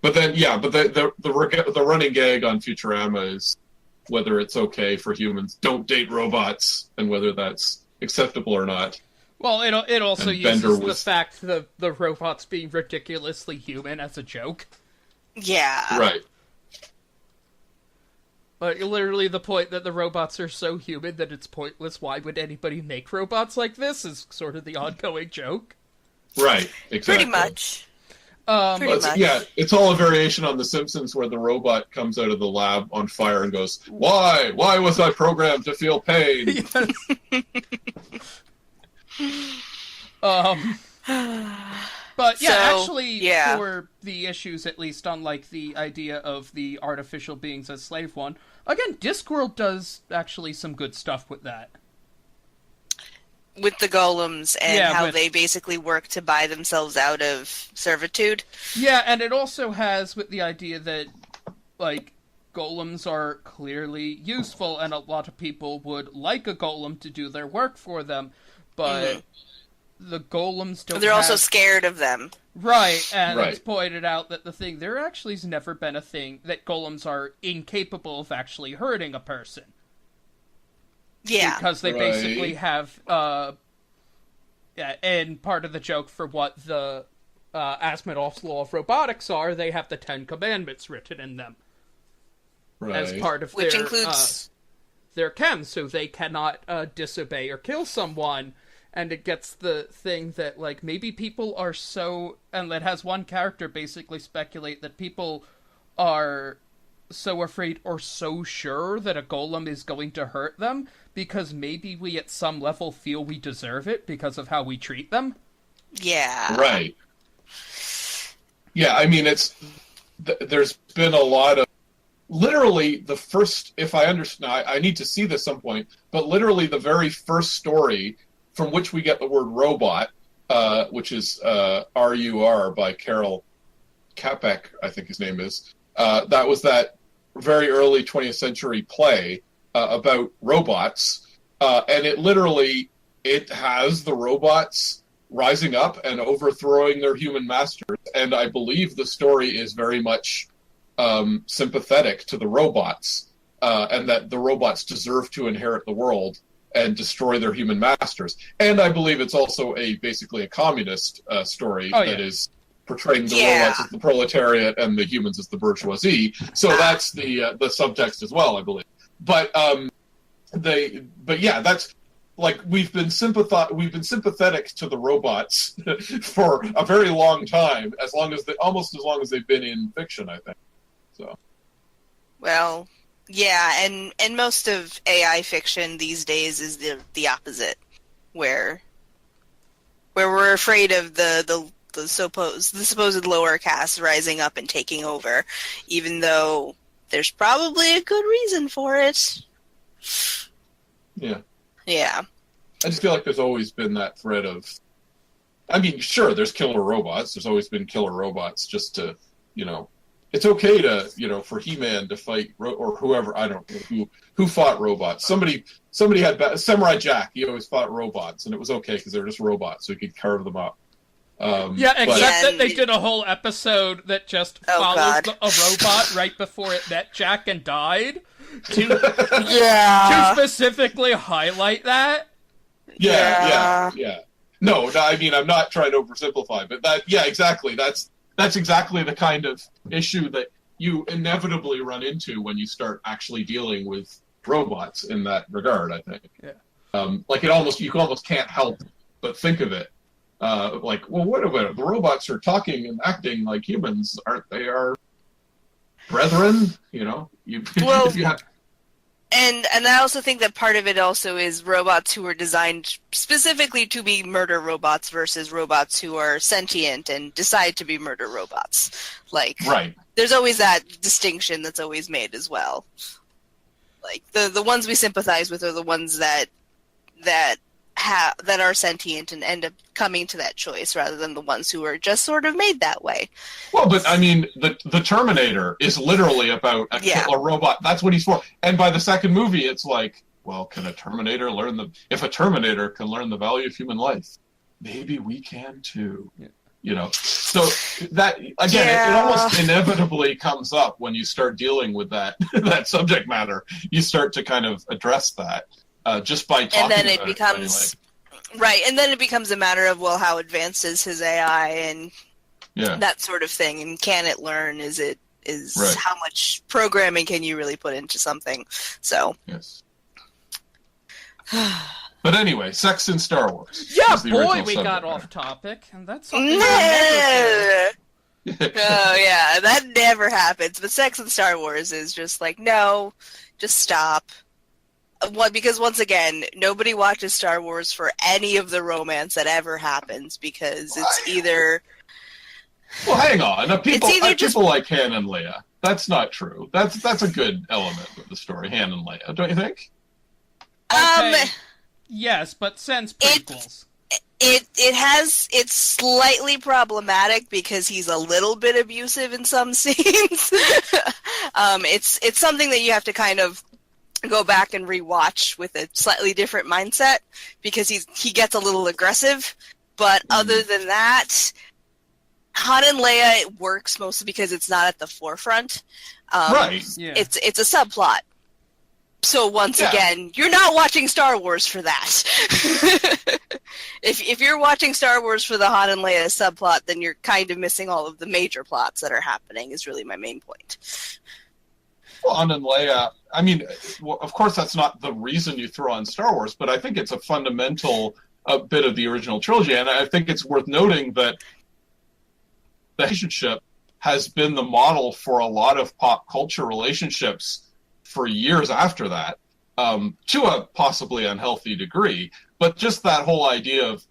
But then the running gag on Futurama is whether it's okay for humans don't date robots and whether that's acceptable or not. Well, it also uses the fact that the robots being ridiculously human as a joke. Yeah. Right. But literally the point that the robots are so human that it's pointless. Why would anybody make robots like this is sort of the ongoing joke. Right, exactly. Pretty much. Yeah, it's all a variation on The Simpsons where the robot comes out of the lab on fire and goes, Why? Why was I programmed to feel pain? Yes. But yeah, for the issues, at least on like the idea of the artificial beings as slave one, again, Discworld does actually some good stuff with that. With the golems and how they basically work to buy themselves out of servitude. Yeah, and it also has with the idea that, like, golems are clearly useful, and a lot of people would like a golem to do their work for them, but the golems don't. They're also scared of them. Right, and it's pointed out that there actually has never been a thing that golems are incapable of actually hurting a person. Yeah. Because they basically have, and part of the joke for what the Asimov's law of robotics are, they have the 10 Commandments written in them. Right. As part of Which includes their chem, so they cannot disobey or kill someone. And it gets the thing that, like, maybe people are so... And it has one character basically speculate that people are so afraid or so sure that a golem is going to hurt them because maybe we at some level feel we deserve it because of how we treat them. Yeah. Right. Yeah, I mean, there's been a lot of... Literally, the first... If I understand... I need to see this some point, but literally the very first story from which we get the word robot, which is R.U.R. by Carol Capek, I think his name is. That was that very early 20th century play about robots. And it has the robots rising up and overthrowing their human masters. And I believe the story is very much sympathetic to the robots, and that the robots deserve to inherit the world and destroy their human masters. And I believe it's also basically a communist story that is portraying the robots as the proletariat and the humans as the bourgeoisie. So that's the subtext as well, I believe. But that's like we've been sympathetic to the robots for a very long time, almost as long as they've been in fiction, I think. So. Well, yeah, and most of AI fiction these days is the opposite, where we're afraid of the supposed lower caste rising up and taking over, even though there's probably a good reason for it. Yeah. Yeah. I just feel like there's always been that thread of... I mean, sure, there's killer robots. There's always been killer robots just to, It's okay to, for He-Man to fight, or whoever, I don't know, who fought robots. Somebody had... Samurai Jack, he always fought robots, and it was okay because they were just robots, so he could carve them up. That they did a whole episode that just follows a robot right before it met Jack and died to specifically highlight that. Yeah. No, I mean, I'm not trying to oversimplify, but exactly. That's exactly the kind of issue that you inevitably run into when you start actually dealing with robots in that regard, I think. Yeah. You almost can't help but think of it. What about it? The robots are talking and acting like humans, aren't they? Our brethren, And I also think that part of it also is robots who are designed specifically to be murder robots versus robots who are sentient and decide to be murder robots. Like, Right. There's always that distinction that's always made as well. Like the ones we sympathize with are the ones that are sentient and end up coming to that choice, rather than the ones who are just sort of made that way. Well, but I mean, the Terminator is literally about a killer robot. That's what he's for. And by the second movie, it's like, well, can a Terminator if a Terminator can learn the value of human life, maybe we can too. Yeah. You know, so that again, it almost inevitably comes up when you start dealing with that subject matter. You start to kind of address that just by talking. And then it about becomes anyway. right, and then it becomes a matter of, well, how advanced is his AI and that sort of thing, and can it learn? How much programming can you really put into something? So yes. But anyway, sex in Star Wars. Yeah, boy, we got off topic, and that's something Oh yeah, that never happens. But sex in Star Wars is just like, no, just stop. Because once again, nobody watches Star Wars for any of the romance that ever happens, because it's either... Well, hang on. People like Han and Leia. That's not true. That's a good element of the story, Han and Leia, don't you think? Yes, but since prequels. It's slightly problematic because he's a little bit abusive in some scenes. It's something that you have to kind of go back and rewatch with a slightly different mindset, because he gets a little aggressive. But other than that, Han and Leia, it works mostly because it's not at the forefront. Right. Yeah. It's a subplot. So once again, you're not watching Star Wars for that. If you're watching Star Wars for the Han and Leia subplot, then you're kind of missing all of the major plots that are happening, is really my main point. Well, Han and Leia, I mean, well, of course that's not the reason you throw on Star Wars, but I think it's a fundamental bit of the original trilogy, and I think it's worth noting that the relationship has been the model for a lot of pop culture relationships for years after that, to a possibly unhealthy degree, but just that whole idea of,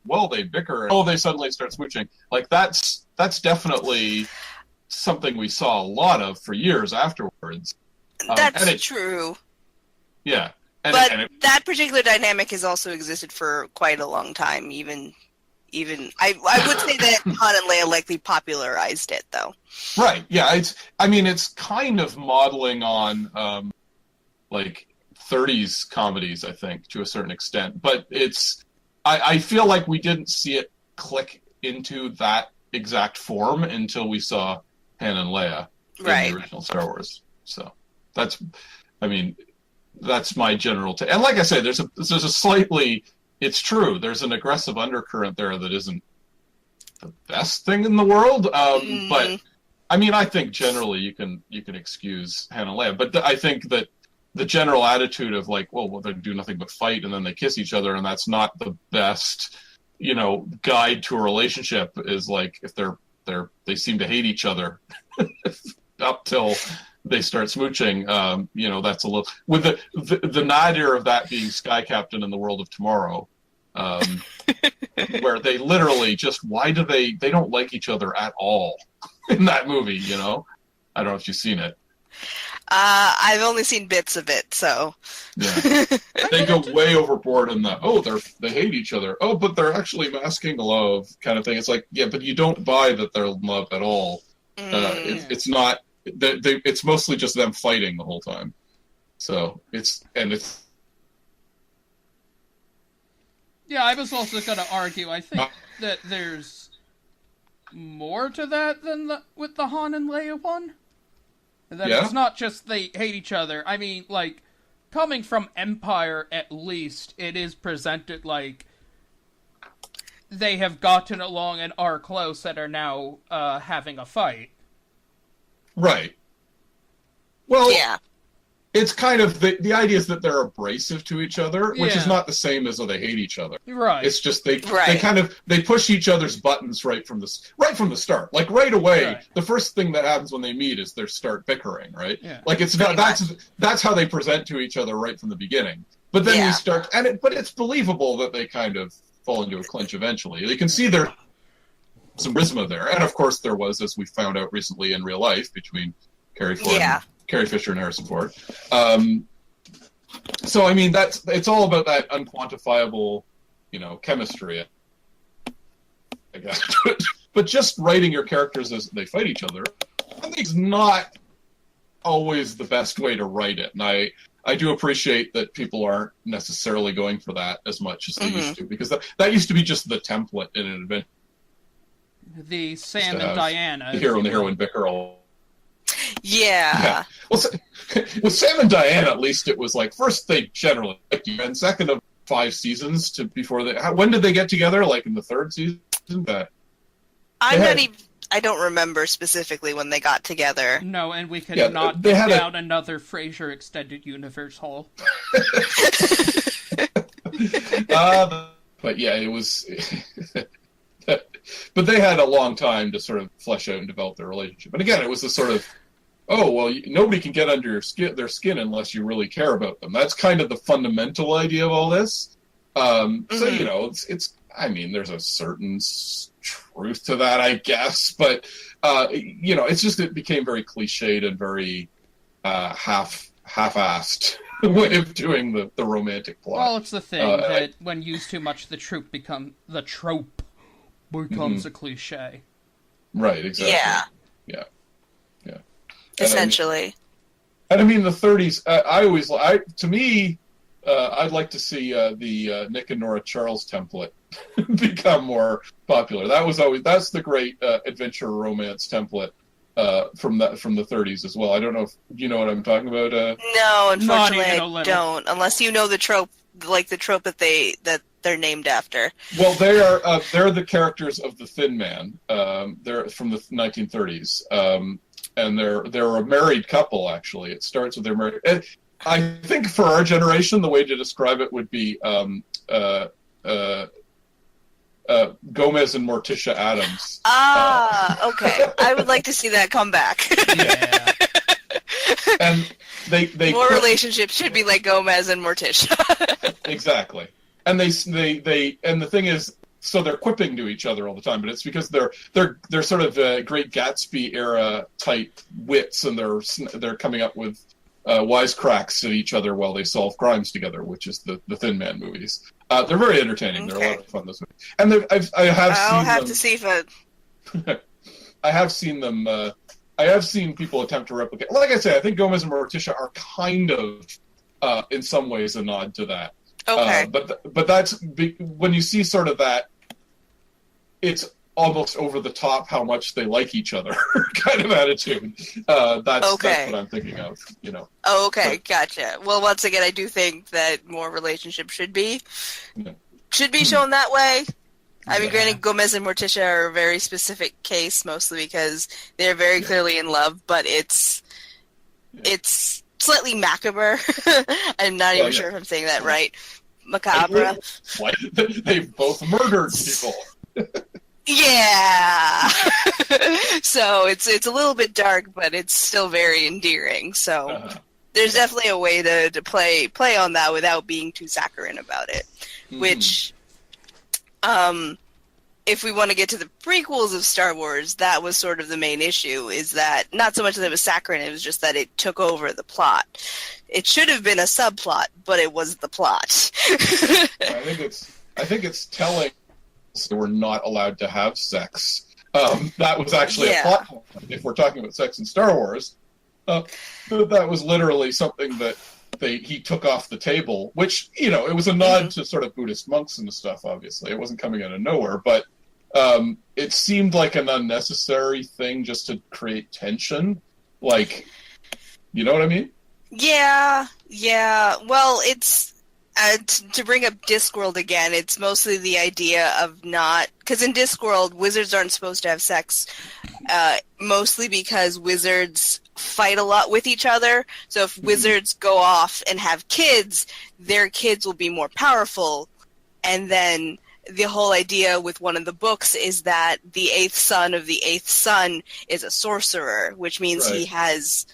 well, they bicker, and they suddenly start smooching, like that's definitely something we saw a lot of for years afterwards. That's true. Yeah. That particular dynamic has also existed for quite a long time, even I would say that Han and Leia likely popularized it, though. Right. Yeah. It's kind of modeling on like 30s comedies, I think, to a certain extent. But I feel like we didn't see it click into that exact form until we saw Han and Leia in the original Star Wars. So that's my general take. And like I say, there's a slightly... It's true. There's an aggressive undercurrent there that isn't the best thing in the world. But I think generally you can excuse Han and Leia. But I think that the general attitude of like, well, they do nothing but fight and then they kiss each other, and that's not the best, guide to a relationship. Is like if they seem to hate each other up till they start smooching, that's a little... With the nadir of that being Sky Captain in the World of Tomorrow, where they literally just... Why do they don't like each other at all in that movie, I don't know if you've seen it. I've only seen bits of it, so... Yeah. They go way overboard in the, they hate each other. Oh, but they're actually masking love kind of thing. It's like, yeah, but you don't buy that they're in love at all. It's not... it's mostly just them fighting the whole time. So it's... Yeah, I was also going to argue, I think that there's more to that than with the Han and Leia one. That it's not just they hate each other. I mean, like, coming from Empire at least, it is presented like they have gotten along and are close and are now having a fight. Right. Well, yeah. it's kind of the idea is that they're abrasive to each other, which is Yeah. not the same as though they hate each other. Right. It's just they Right. kind of they push each other's buttons right from the start. Like right away, Right. the first thing that happens when they meet is they start bickering, right? Yeah. Like it's not that's how they present to each other right from the beginning. But then Yeah. we start but it's believable that they kind of fall into a clinch eventually. You can see there's some charisma there, and of course there was, as we found out recently in real life, between Carrie Fisher and Harrison Ford. So I mean, it's all about that unquantifiable, chemistry, I guess. But just writing your characters as they fight each other, I think is not always the best way to write it. And I do appreciate that people aren't necessarily going for that as much as they used to, because that used to be just the template in an adventure. The Sam and Diana. The hero and the heroine bicker all. Yeah. Well, with Sam and Diana, at least it was like, first they generally liked you, and second of 5 seasons before when did they get together? Like in the 3rd season? I don't remember specifically when they got together. No, and we could not get down another Frasier extended universe hole. But yeah, it was. But they had a long time to sort of flesh out and develop their relationship. And again, it was the sort of, nobody can get under their skin unless you really care about them. That's kind of the fundamental idea of all this. So it's. I mean, there's a certain truth to that, I guess, but it's just it became very cliched and very half-assed way of doing the romantic plot. Well, it's the thing that when used too much, the trope becomes a cliche. Right, exactly. Yeah. Essentially. And I mean, the 30s. I'd like to see the Nick and Nora Charles template become more popular. That's the great adventure romance template from the 30s as well. I don't know if you know what I'm talking about. No, unfortunately, I don't. Unless you know the trope, like the trope that they're named after. Well, they're the characters of the Thin Man. They're from the 1930s, and they're a married couple. Actually, it starts with their married. I think for our generation, the way to describe it would be Gomez and Morticia Adams. Okay. I would like to see that come back. Yeah. And they more relationships should be like Gomez and Morticia. Exactly. And and the thing is, so they're quipping to each other all the time, but it's because they're sort of Great Gatsby era type wits, and they're coming up with wisecracks at each other while they solve crimes together, which is the Thin Man movies. They're very entertaining. Okay. They're a lot of fun this week. And I'll have to see if I have seen them. I have seen people attempt to replicate. Like I say, I think Gomez and Morticia are kind of, in some ways, a nod to that. Okay. But that's when you see sort of that, it's almost over the top how much they like each other kind of attitude. That's what I'm thinking of. Oh, okay, gotcha. Well, once again, I do think that more relationships should be shown that way. I mean, granted, Gomez and Morticia are a very specific case, mostly because they're very clearly in love, but it's slightly macabre. I'm not even sure if I'm saying that right. Macabre. They've both murdered people. Yeah. So it's a little bit dark, but it's still very endearing. So there's definitely a way to play on that without being too saccharine about it. Mm-hmm. Which, if we want to get to the prequels of Star Wars, that was sort of the main issue, is that not so much that it was saccharine, it was just that it took over the plot. It should have been a subplot, but it was the plot. I think it's telling they were not allowed to have sex. That was actually a plot point. If we're talking about sex in Star Wars, that was literally something that he took off the table, which, it was a nod to sort of Buddhist monks and stuff, obviously. It wasn't coming out of nowhere, but it seemed like an unnecessary thing just to create tension. Like, you know what I mean? Yeah. Well, To bring up Discworld again, it's mostly the idea of not... Because in Discworld, wizards aren't supposed to have sex, mostly because wizards fight a lot with each other. So if wizards go off and have kids, their kids will be more powerful. And then the whole idea with one of the books is that the 8th son of the 8th son is a sorcerer, which means he has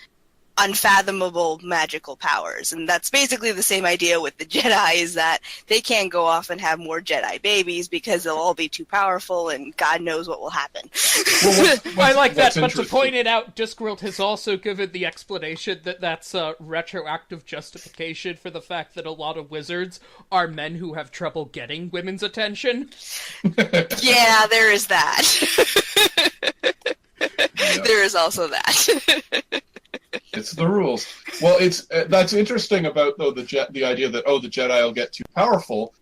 unfathomable magical powers. And that's basically the same idea with the Jedi, is that they can't go off and have more Jedi babies because they'll all be too powerful and God knows what will happen. Well, I like that, but to point it out, Discworld has also given the explanation that that's a retroactive justification for the fact that a lot of wizards are men who have trouble getting women's attention. Yeah, there is that. There is also that. It's the rules. Well, that's interesting about though the idea that the Jedi will get too powerful,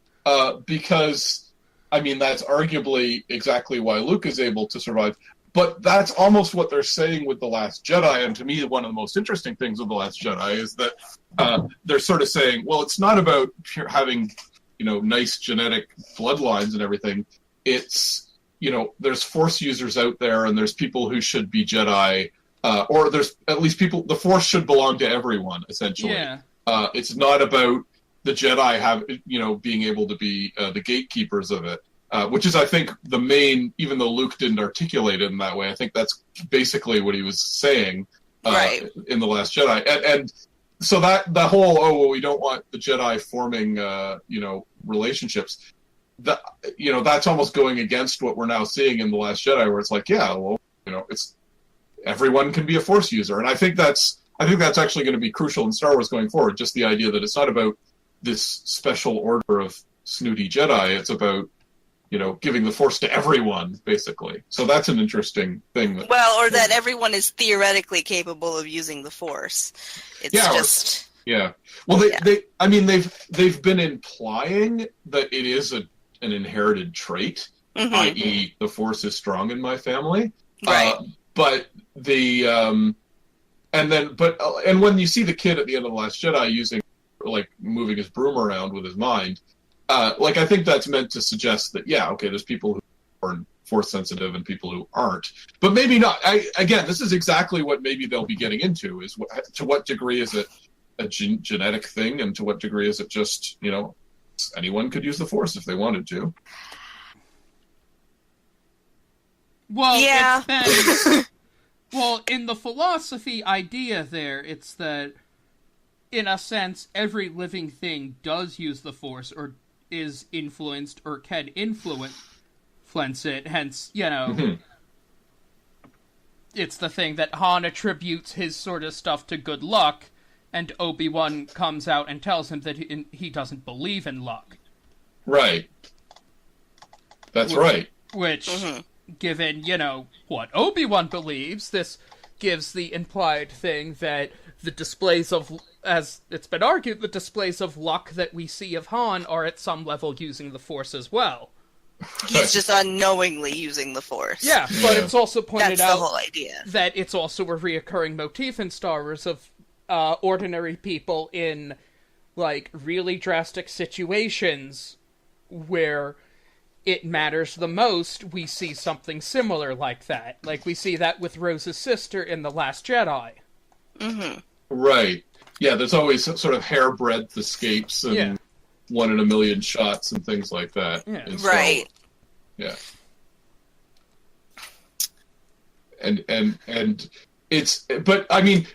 because I mean that's arguably exactly why Luke is able to survive. But that's almost what they're saying with The Last Jedi, and to me, one of the most interesting things with The Last Jedi is that they're sort of saying, well, it's not about having nice genetic bloodlines and everything. It's there's Force users out there, and there's people who should be Jedi. Or there's at least people. The Force should belong to everyone, essentially. Yeah. It's not about the Jedi being able to be the gatekeepers of it, which is, I think, the main. Even though Luke didn't articulate it in that way, I think that's basically what he was saying in The Last Jedi. And so that the whole we don't want the Jedi forming relationships. That's almost going against what we're now seeing in The Last Jedi, where it's like, it's. Everyone can be a Force user, and I think that's actually going to be crucial in Star Wars going forward. Just the idea that it's not about this special order of snooty Jedi; it's about giving the Force to everyone, basically. So that's an interesting thing. That everyone is theoretically capable of using the Force. It's Well, they've been implying that it is an inherited trait, i.e., the Force is strong in my family, right? But and when you see the kid at the end of The Last Jedi moving his broom around with his mind, I think that's meant to suggest that there's people who are Force sensitive and people who aren't, but maybe not. This is exactly what maybe they'll be getting into, is to what degree is it a genetic thing, and to what degree is it just anyone could use the Force if they wanted to. Well, in the philosophy idea there, it's that, in a sense, every living thing does use the Force, or is influenced, or can influence it, hence, it's the thing that Han attributes his sort of stuff to good luck, and Obi-Wan comes out and tells him that he doesn't believe in luck. Right. That's right. Which... Given, what Obi-Wan believes, this gives the implied thing that the displays of, as it's been argued, the displays of luck that we see of Han are at some level using the Force as well. He's just unknowingly using the Force. Yeah, but it's also pointed out the whole idea. That it's also a reoccurring motif in Star Wars of ordinary people in, really drastic situations where it matters the most, we see something similar like that. We see that with Rose's sister in The Last Jedi. Right. Yeah, there's always sort of hair-breadth escapes and 1 in a million shots and things like that. Yeah. Right. Yeah. And it's... But, I mean,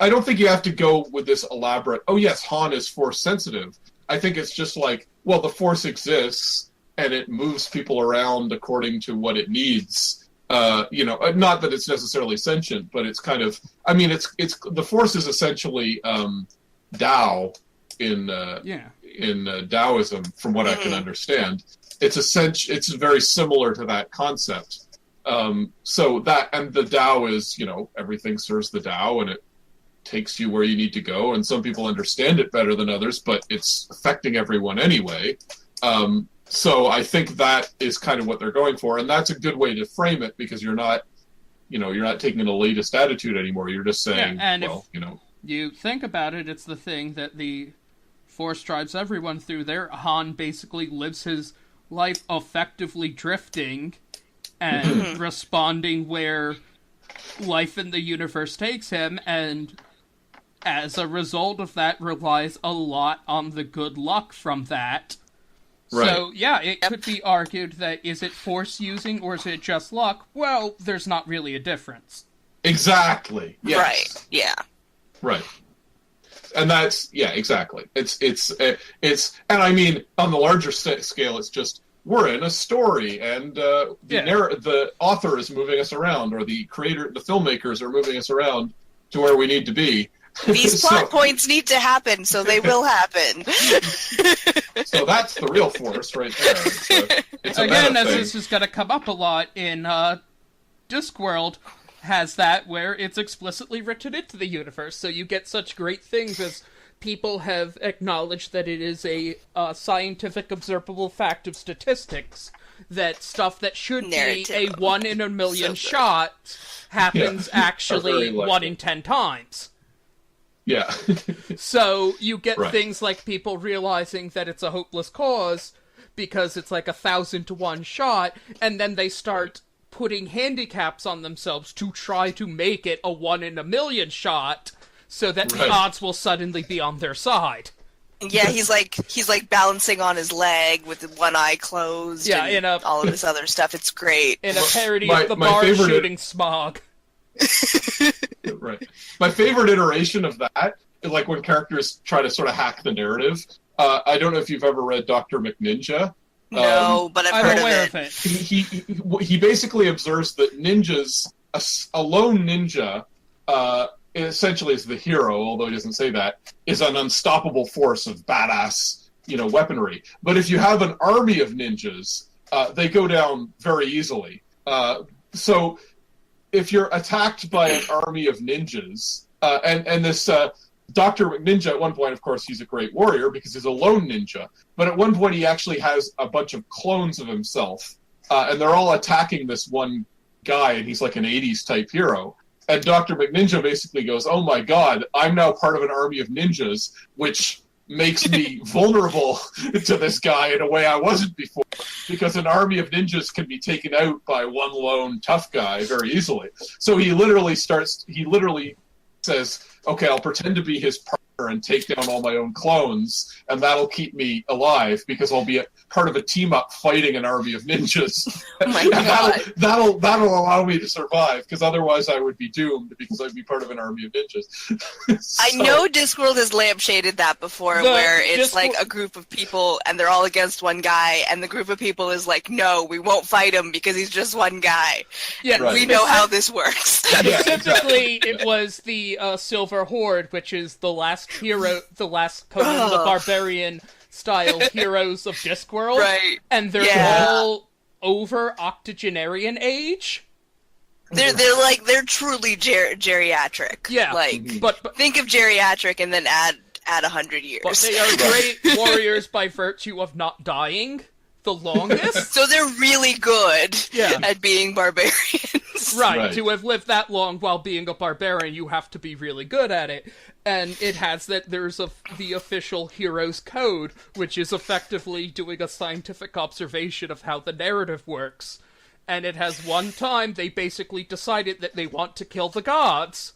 I don't think you have to go with this elaborate, yes, Han is Force-sensitive. I think it's just the Force exists, and it moves people around according to what it needs. Not that it's necessarily sentient, but it's kind of. I mean, it's the Force is essentially Tao in Taoism, from what I can understand. It's very similar to that concept. So that, and the Tao is everything serves the Tao, and it takes you where you need to go. And some people understand it better than others, but it's affecting everyone anyway. So I think that is kind of what they're going for, and that's a good way to frame it, because you're not taking an elitist attitude anymore. You're just saying, if you think about it, it's the thing that the Force drives everyone through there. Han basically lives his life effectively drifting and responding where life in the universe takes him, and as a result of that relies a lot on the good luck from that. Right. So, yeah, it could be argued that is it Force using or is it just luck? Well, there's not really a difference. Exactly. Yes. Right. Yeah. Right. And that's, yeah, exactly. It's, and I mean, on the larger scale, it's just, we're in a story, and the author is moving us around, or the filmmakers are moving us around to where we need to be. These plot points need to happen, so they will happen. So that's the real Force right there. It's again, as this is going to come up a lot in Discworld, has that where it's explicitly written into the universe, so you get such great things as people have acknowledged that it is a scientific observable fact of statistics that stuff that should be a 1 in a million shot happens actually 1 in 10 times. Yeah. So you get things like people realizing that it's a hopeless cause because it's like 1,000 to 1 shot, and then they start putting handicaps on themselves to try to make it a 1 in a million shot, so that the odds will suddenly be on their side. Yeah, he's like balancing on his leg with one eye closed. Yeah, and all of this other stuff. It's great. In a parody of the bar shooting Smog. Right. My favorite iteration of that, like when characters try to sort of hack the narrative. I don't know if you've ever read Dr. McNinja. No, but I'm aware of it. He basically observes that ninjas, a lone ninja, essentially is the hero, although he doesn't say that, is an unstoppable force of badass, weaponry. But if you have an army of ninjas, they go down very easily. So if you're attacked by an army of ninjas, and this Dr. McNinja, at one point, of course, he's a great warrior because he's a lone ninja. But at one point, he actually has a bunch of clones of himself, and they're all attacking this one guy, and he's like an 80s type hero. And Dr. McNinja basically goes, oh my god, I'm now part of an army of ninjas, which makes me vulnerable to this guy in a way I wasn't before. Because an army of ninjas can be taken out by one lone tough guy very easily. So he literally says, okay, I'll pretend to be his partner and take down all my own clones, and that'll keep me alive because I'll be part of a team up fighting an army of ninjas. Oh my God. That'll allow me to survive, because otherwise I would be doomed because I'd be part of an army of ninjas. So, I know Discworld has lampshaded that before, where it's like a group of people and they're all against one guy, and the group of people is like, no, we won't fight him because he's just one guy. Yeah, and we know how this works. Specifically, it was the Silver Horde, which is the last hero, the last Conan the Barbarian style heroes of Discworld. Right. And they're all over octogenarian age. They're truly geriatric. Yeah. But think of geriatric and then add 100 years. But they are great warriors by virtue of not dying the longest. So they're really good at being barbarians. Right. To have lived that long while being a barbarian, you have to be really good at it. And it has that there's the official hero's code, which is effectively doing a scientific observation of how the narrative works. And it has one time they basically decided that they want to kill the gods.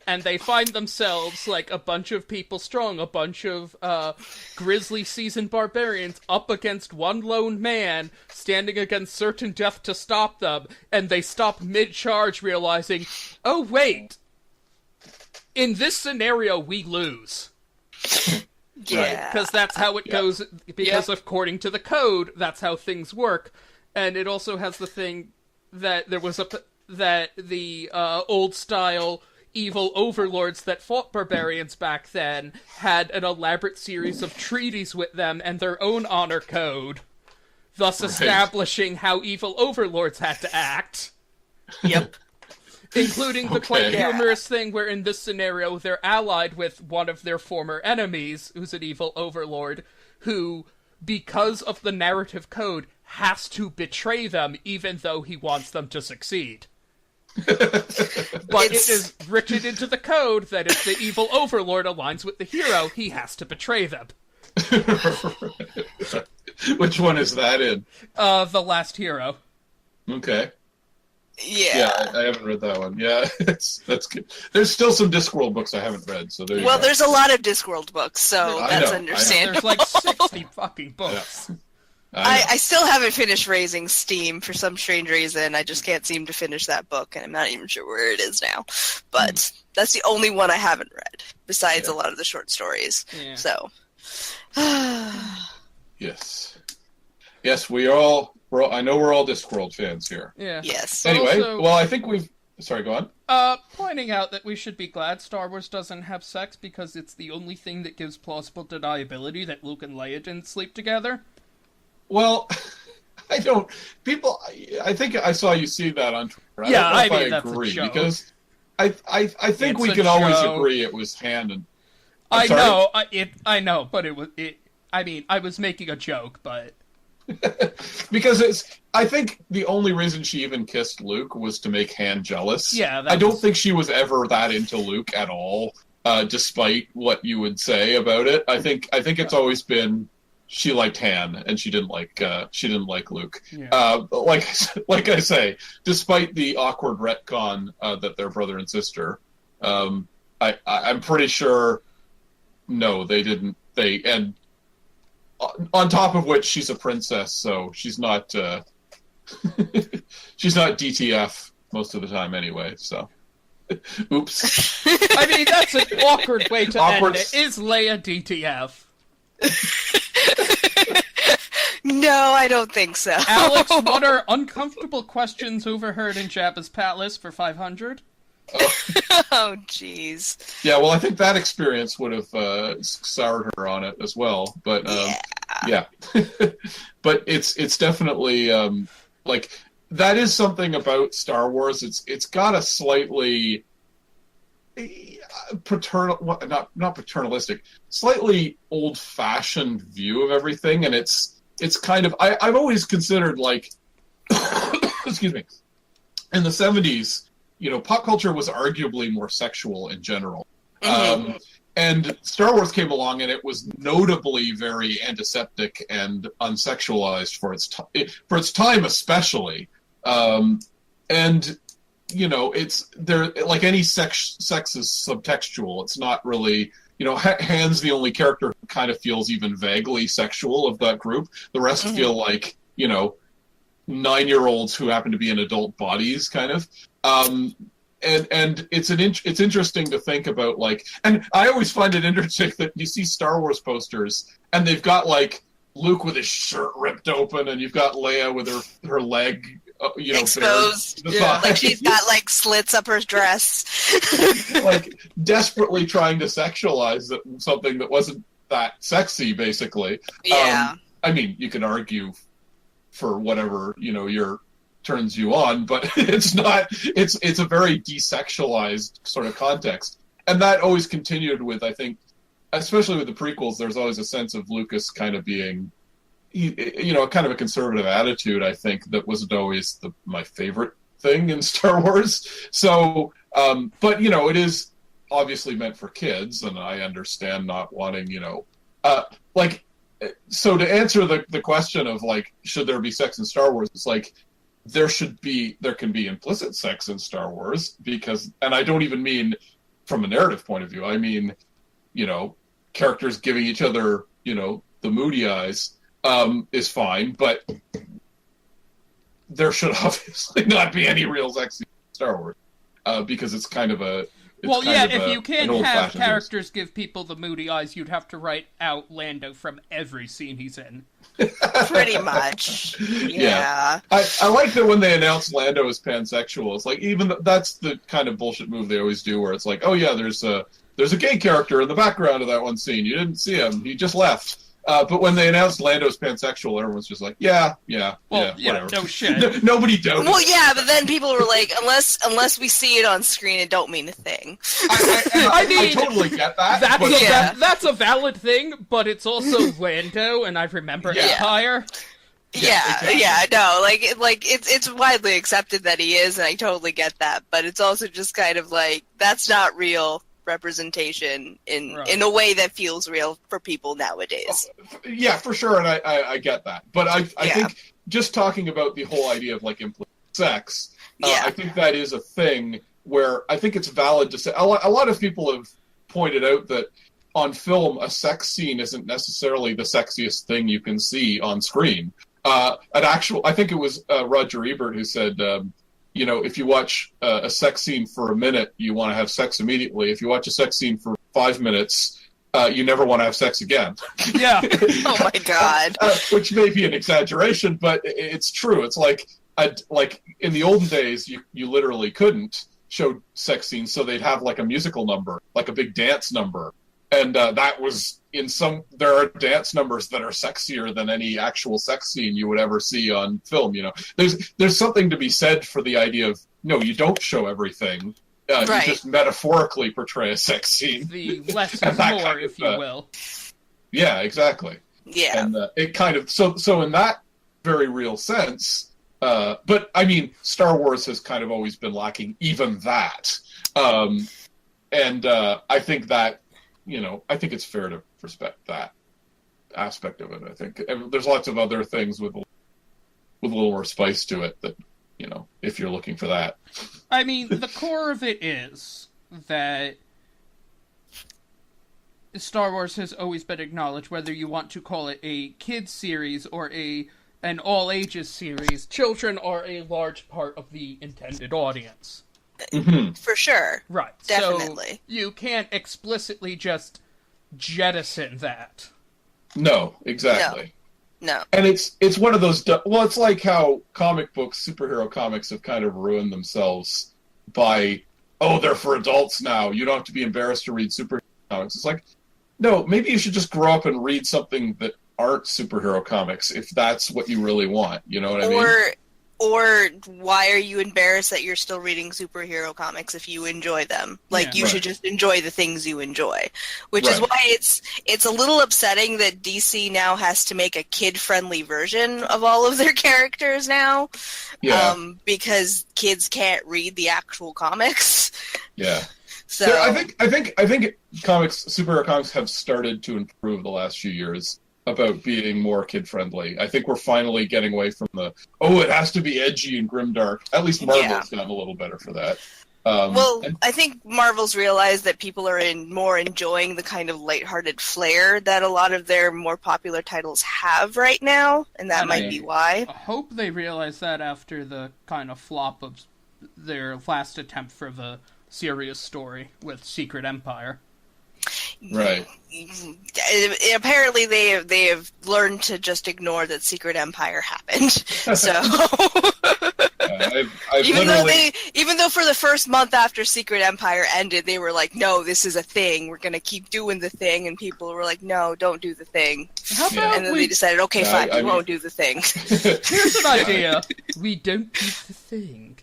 And they find themselves, like, a bunch of people strong, a bunch of grizzly seasoned barbarians up against one lone man, standing against certain death to stop them, and they stop mid-charge realizing, oh wait, in this scenario we lose. Yeah. Because that's how it goes, because according to the code, that's how things work. And it also has the thing that there was the old-style evil overlords that fought barbarians back then had an elaborate series of treaties with them and their own honor code, thus establishing how evil overlords had to act. Yep. Including the quite humorous thing where in this scenario they're allied with one of their former enemies, who's an evil overlord, who, because of the narrative code, has to betray them even though he wants them to succeed. But it is written into the code that if the evil overlord aligns with the hero, he has to betray them. Which one is that in? The Last Hero. Okay. Yeah. I haven't read that one. Yeah, that's good. There's still some Discworld books I haven't read, so there you go. There's a lot of Discworld books, so that's I understandable. There's like 60 fucking books. Yeah. I still haven't finished Raising Steam for some strange reason. I just can't seem to finish that book, and I'm not even sure where it is now. But that's the only one I haven't read, besides a lot of the short stories. Yeah. So, Yes, I know we're all Discworld fans here. Yeah. yes. Anyway, Also- well, I think we've... Sorry, go on. Pointing out that we should be glad Star Wars doesn't have sex because it's the only thing that gives plausible deniability that Luke and Leia didn't sleep together. Well, I don't... People... I think I saw you see that on Twitter. I don't know mean, if that's a agree, joke. because I think It's we a can always joke. agree it was Han and... I sorry? know, I know, but I mean, I was making a joke, but... Because I think the only reason she even kissed Luke was to make Han jealous. Yeah, I don't think she was ever that into Luke at all, despite what you would say about it. I think it's always been she liked Han and she didn't like Luke. Yeah. Like I say, despite the awkward retcon that they're brother and sister, I'm pretty sure no, they didn't. And on top of which, she's a princess, so she's not she's not DTF most of the time anyway. So, oops. I mean, that's an awkward way to Awkward. end it. Is Leia DTF? No, I don't think so. Alex, what are uncomfortable questions overheard in Jabba's palace for 500? Oh, jeez. Yeah, well, I think that experience would have soured her on it as well. But yeah. But it's definitely like that is something about Star Wars. It's got a slightly paternal, not paternalistic, slightly old-fashioned view of everything, and it's kind of I've always considered like excuse me, in the 70s. You know, pop culture was arguably more sexual in general. And Star Wars came along, and it was notably very antiseptic and unsexualized for its time, especially. And you know, it's there like any sex is subtextual. It's not really. You know, Han's the only character who kind of feels even vaguely sexual of that group. The rest feel like, you know, 9-year-olds who happen to be in adult bodies, kind of. And it's interesting to think about, like, and I always find it interesting that you see Star Wars posters and they've got like Luke with his shirt ripped open, and you've got Leia with her leg, you know, exposed. bare, Like she's got like slits up her dress. like desperately trying to sexualize something that wasn't that sexy, basically. Yeah. I mean, you can argue for whatever, you know, turns you on, but it's not. It's a very desexualized sort of context, and that always continued with, I think, especially with the prequels. There's always a sense of Lucas kind of being, you know, kind of a conservative attitude. I think that wasn't always my favorite thing in Star Wars. So, but you know, it is obviously meant for kids, and I understand not wanting, you know, like. So to answer the question of like, should there be sex in Star Wars? It's like there can be implicit sex in Star Wars, because, and I don't even mean from a narrative point of view. I mean, you know, characters giving each other, you know, the moody eyes is fine, but there should obviously not be any real sex in Star Wars because it's kind of a. Well, yeah, if you can't have characters give people the moody eyes, you'd have to write out Lando from every scene he's in. Pretty much. Yeah. I like that when they announced Lando as pansexual. It's like, even that's the kind of bullshit move they always do, where it's like, oh yeah, there's a gay character in the background of that one scene. You didn't see him. He just left. But when they announced Lando's pansexual, everyone's just like, yeah, whatever. No shit. Nobody doubted. Well, yeah, but then people were like, unless we see it on screen, it don't mean a thing. I mean, I totally get that. That's a valid thing, but it's also Lando, and I remember Empire. Yeah, no, like it's widely accepted that he is, and I totally get that. But it's also just kind of like, that's not real representation in a way that feels real for people nowadays. Yeah, for sure, and I get that. But I think just talking about the whole idea of like implicit sex, I think that is a thing where I think it's valid to say. A lot of people have pointed out that on film, a sex scene isn't necessarily the sexiest thing you can see on screen. I think it was Roger Ebert who said, if you watch a sex scene for a minute, you want to have sex immediately. If you watch a sex scene for 5 minutes, you never want to have sex again. Yeah. Oh my God. Which may be an exaggeration, but it's true. It's like in the olden days, you literally couldn't show sex scenes, so they'd have like a musical number, like a big dance number. And that was there are dance numbers that are sexier than any actual sex scene you would ever see on film. There's something to be said for the idea of, no, you don't show everything. You just metaphorically portray a sex scene. The less is more, if you will. Yeah, exactly. Yeah. And it kind of, so in that very real sense, but I mean, Star Wars has kind of always been lacking even that. And I think that, I think it's fair to respect that aspect of it. I think there's lots of other things with a little more spice to it that, if you're looking for that. I mean, the core of it is that Star Wars has always been acknowledged, whether you want to call it a kids series or an all-ages series, children are a large part of the intended audience. Mm-hmm. For sure. Right. Definitely. So you can't explicitly just jettison that. No, exactly. No. And it's one of those, it's like how comic books, superhero comics have kind of ruined themselves by, they're for adults now. You don't have to be embarrassed to read superhero comics. It's like, no, maybe you should just grow up and read something that aren't superhero comics if that's what you really want. You know what I mean? Or why are you embarrassed that you're still reading superhero comics if you enjoy them? You should just enjoy the things you enjoy. Which is why it's a little upsetting that DC now has to make a kid-friendly version of all of their characters now. Yeah. Because kids can't read the actual comics. Yeah. So I think superhero comics have started to improve the last few years about being more kid-friendly. I think we're finally getting away from it has to be edgy and grimdark. At least Marvel's gotten a little better for that. I think Marvel's realized that people are more enjoying the kind of lighthearted flair that a lot of their more popular titles have right now, and that might be why. I hope they realize that after the kind of flop of their last attempt for the serious story with Secret Empire. Right. Apparently, they have learned to just ignore that Secret Empire happened. So, even though for the first month after Secret Empire ended, they were like, "No, this is a thing. We're gonna keep doing the thing," and people were like, "No, don't do the thing." And then they decided, "Okay, fine, we won't do the thing." Here's an idea: we don't do the thing.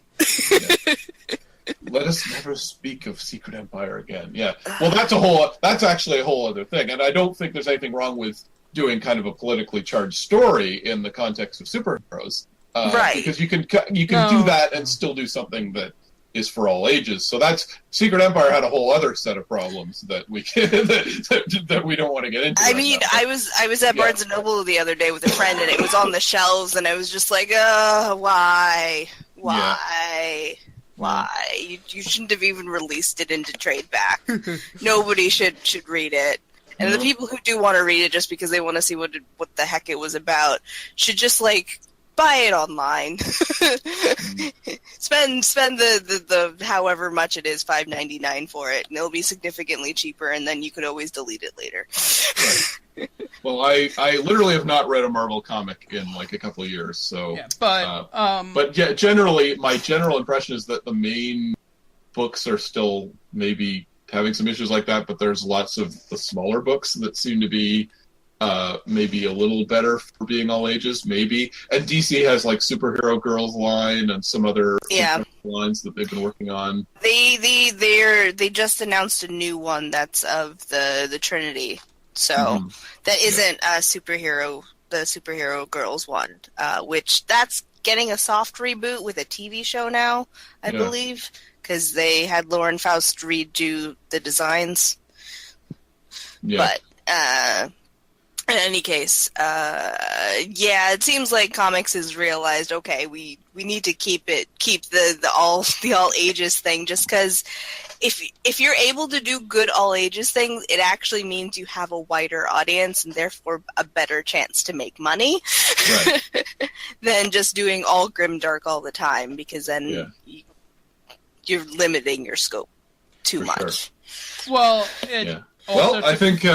Let us never speak of Secret Empire again. Yeah. Well, that's actually a whole other thing. And I don't think there's anything wrong with doing kind of a politically charged story in the context of superheroes. Right. Because you can do that and still do something that is for all ages. So Secret Empire had a whole other set of problems that we that we don't want to get into. I mean, I was at Barnes and Noble the other day with a friend, and it was on the shelves, and I was just like, why? Yeah. Why? You shouldn't have even released it into trade back. Nobody should read it. And the people who do want to read it just because they want to see what the heck it was about should just buy it online. Spend the however much it is, $5.99 for it, and it'll be significantly cheaper, and then you could always delete it later. Right. Well, I literally have not read a Marvel comic in a couple of years, so generally my general impression is that the main books are still maybe having some issues like that, but there's lots of the smaller books that seem to be maybe a little better for being all ages, maybe. And DC has Superhero Girls line and some other lines that they've been working on. They just announced a new one that's of the Trinity. So that isn't a superhero the superhero girls one, which that's getting a soft reboot with a TV show now, I believe, because they had Lauren Faust redo the designs. Yeah. But in any case, it seems like comics has realized, okay, we need to keep the all ages thing, just because if you're able to do good all ages things, it actually means you have a wider audience and therefore a better chance to make money than just doing all grimdark all the time, because then you're limiting your scope too much. Sure. Well, I think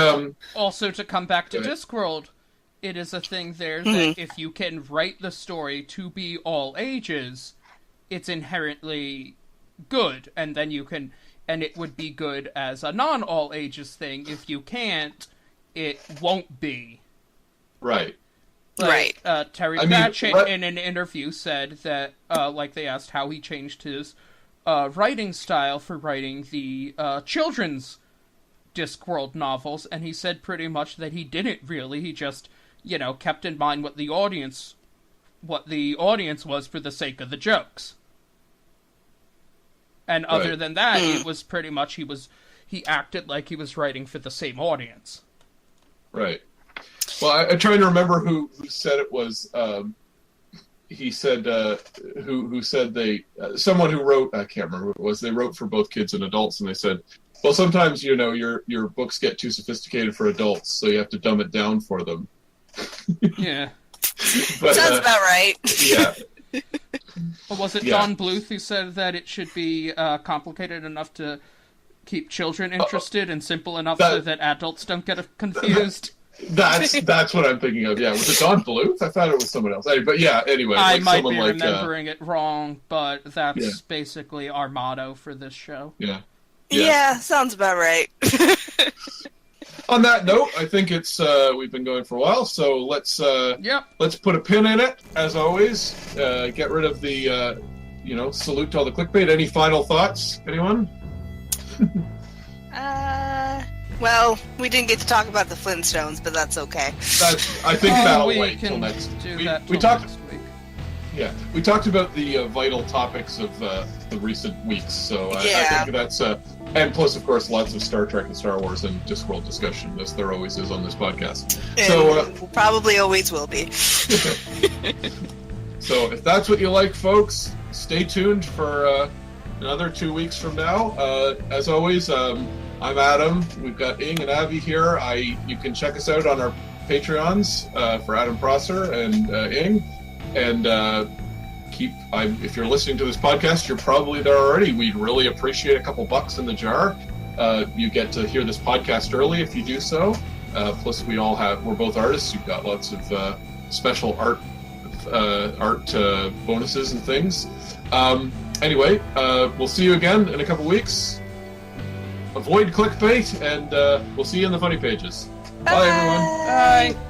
also to come back to Discworld, it is a thing there that if you can write the story to be all ages, it's inherently good, and then you can, and it would be good as a non-all ages thing. If you can't, it won't be. Right. Terry Pratchett in an interview said that, they asked how he changed his writing style for writing the children's Discworld novels, and he said pretty much that he didn't really. He just, kept in mind what the audience was for the sake of the jokes. And other than that, it was pretty much he acted like he was writing for the same audience. Right. Well, I'm trying to remember who said it was. He said who said they someone who wrote, I can't remember who it was. They wrote for both kids and adults, and they said, well, sometimes your books get too sophisticated for adults, so you have to dumb it down for them. Yeah. But, sounds about right. Yeah. Or was it Don Bluth who said that it should be complicated enough to keep children interested and simple enough so that adults don't get confused? That's what I'm thinking of. Yeah, was it Don Bluth? I thought it was someone else. But anyway, I might be remembering it wrong, but that's basically our motto for this show. Yeah, sounds about right. On that note, I think it's we've been going for a while, so let's put a pin in it. As always, get rid of the salute to all the clickbait. Any final thoughts, anyone? Well, we didn't get to talk about the Flintstones, but that's okay. I think that'll wait till next. We talked. Next week. Yeah, we talked about the vital topics of the recent weeks, so I think that's and plus, of course, lots of Star Trek and Star Wars and Discworld discussion, as there always is on this podcast. And so probably always will be. So if that's what you like, folks, stay tuned for another 2 weeks from now. As always, I'm Adam. We've got Ing and Avi here. You can check us out on our Patreons for Adam Prosser and Ing. And if you're listening to this podcast, you're probably there already. We'd really appreciate a couple bucks in the jar. You get to hear this podcast early if you do so. Plus, we're both artists. You've got lots of special art bonuses and things. Anyway, we'll see you again in a couple weeks. Avoid clickbait, and we'll see you in the funny pages. Bye everyone. Bye.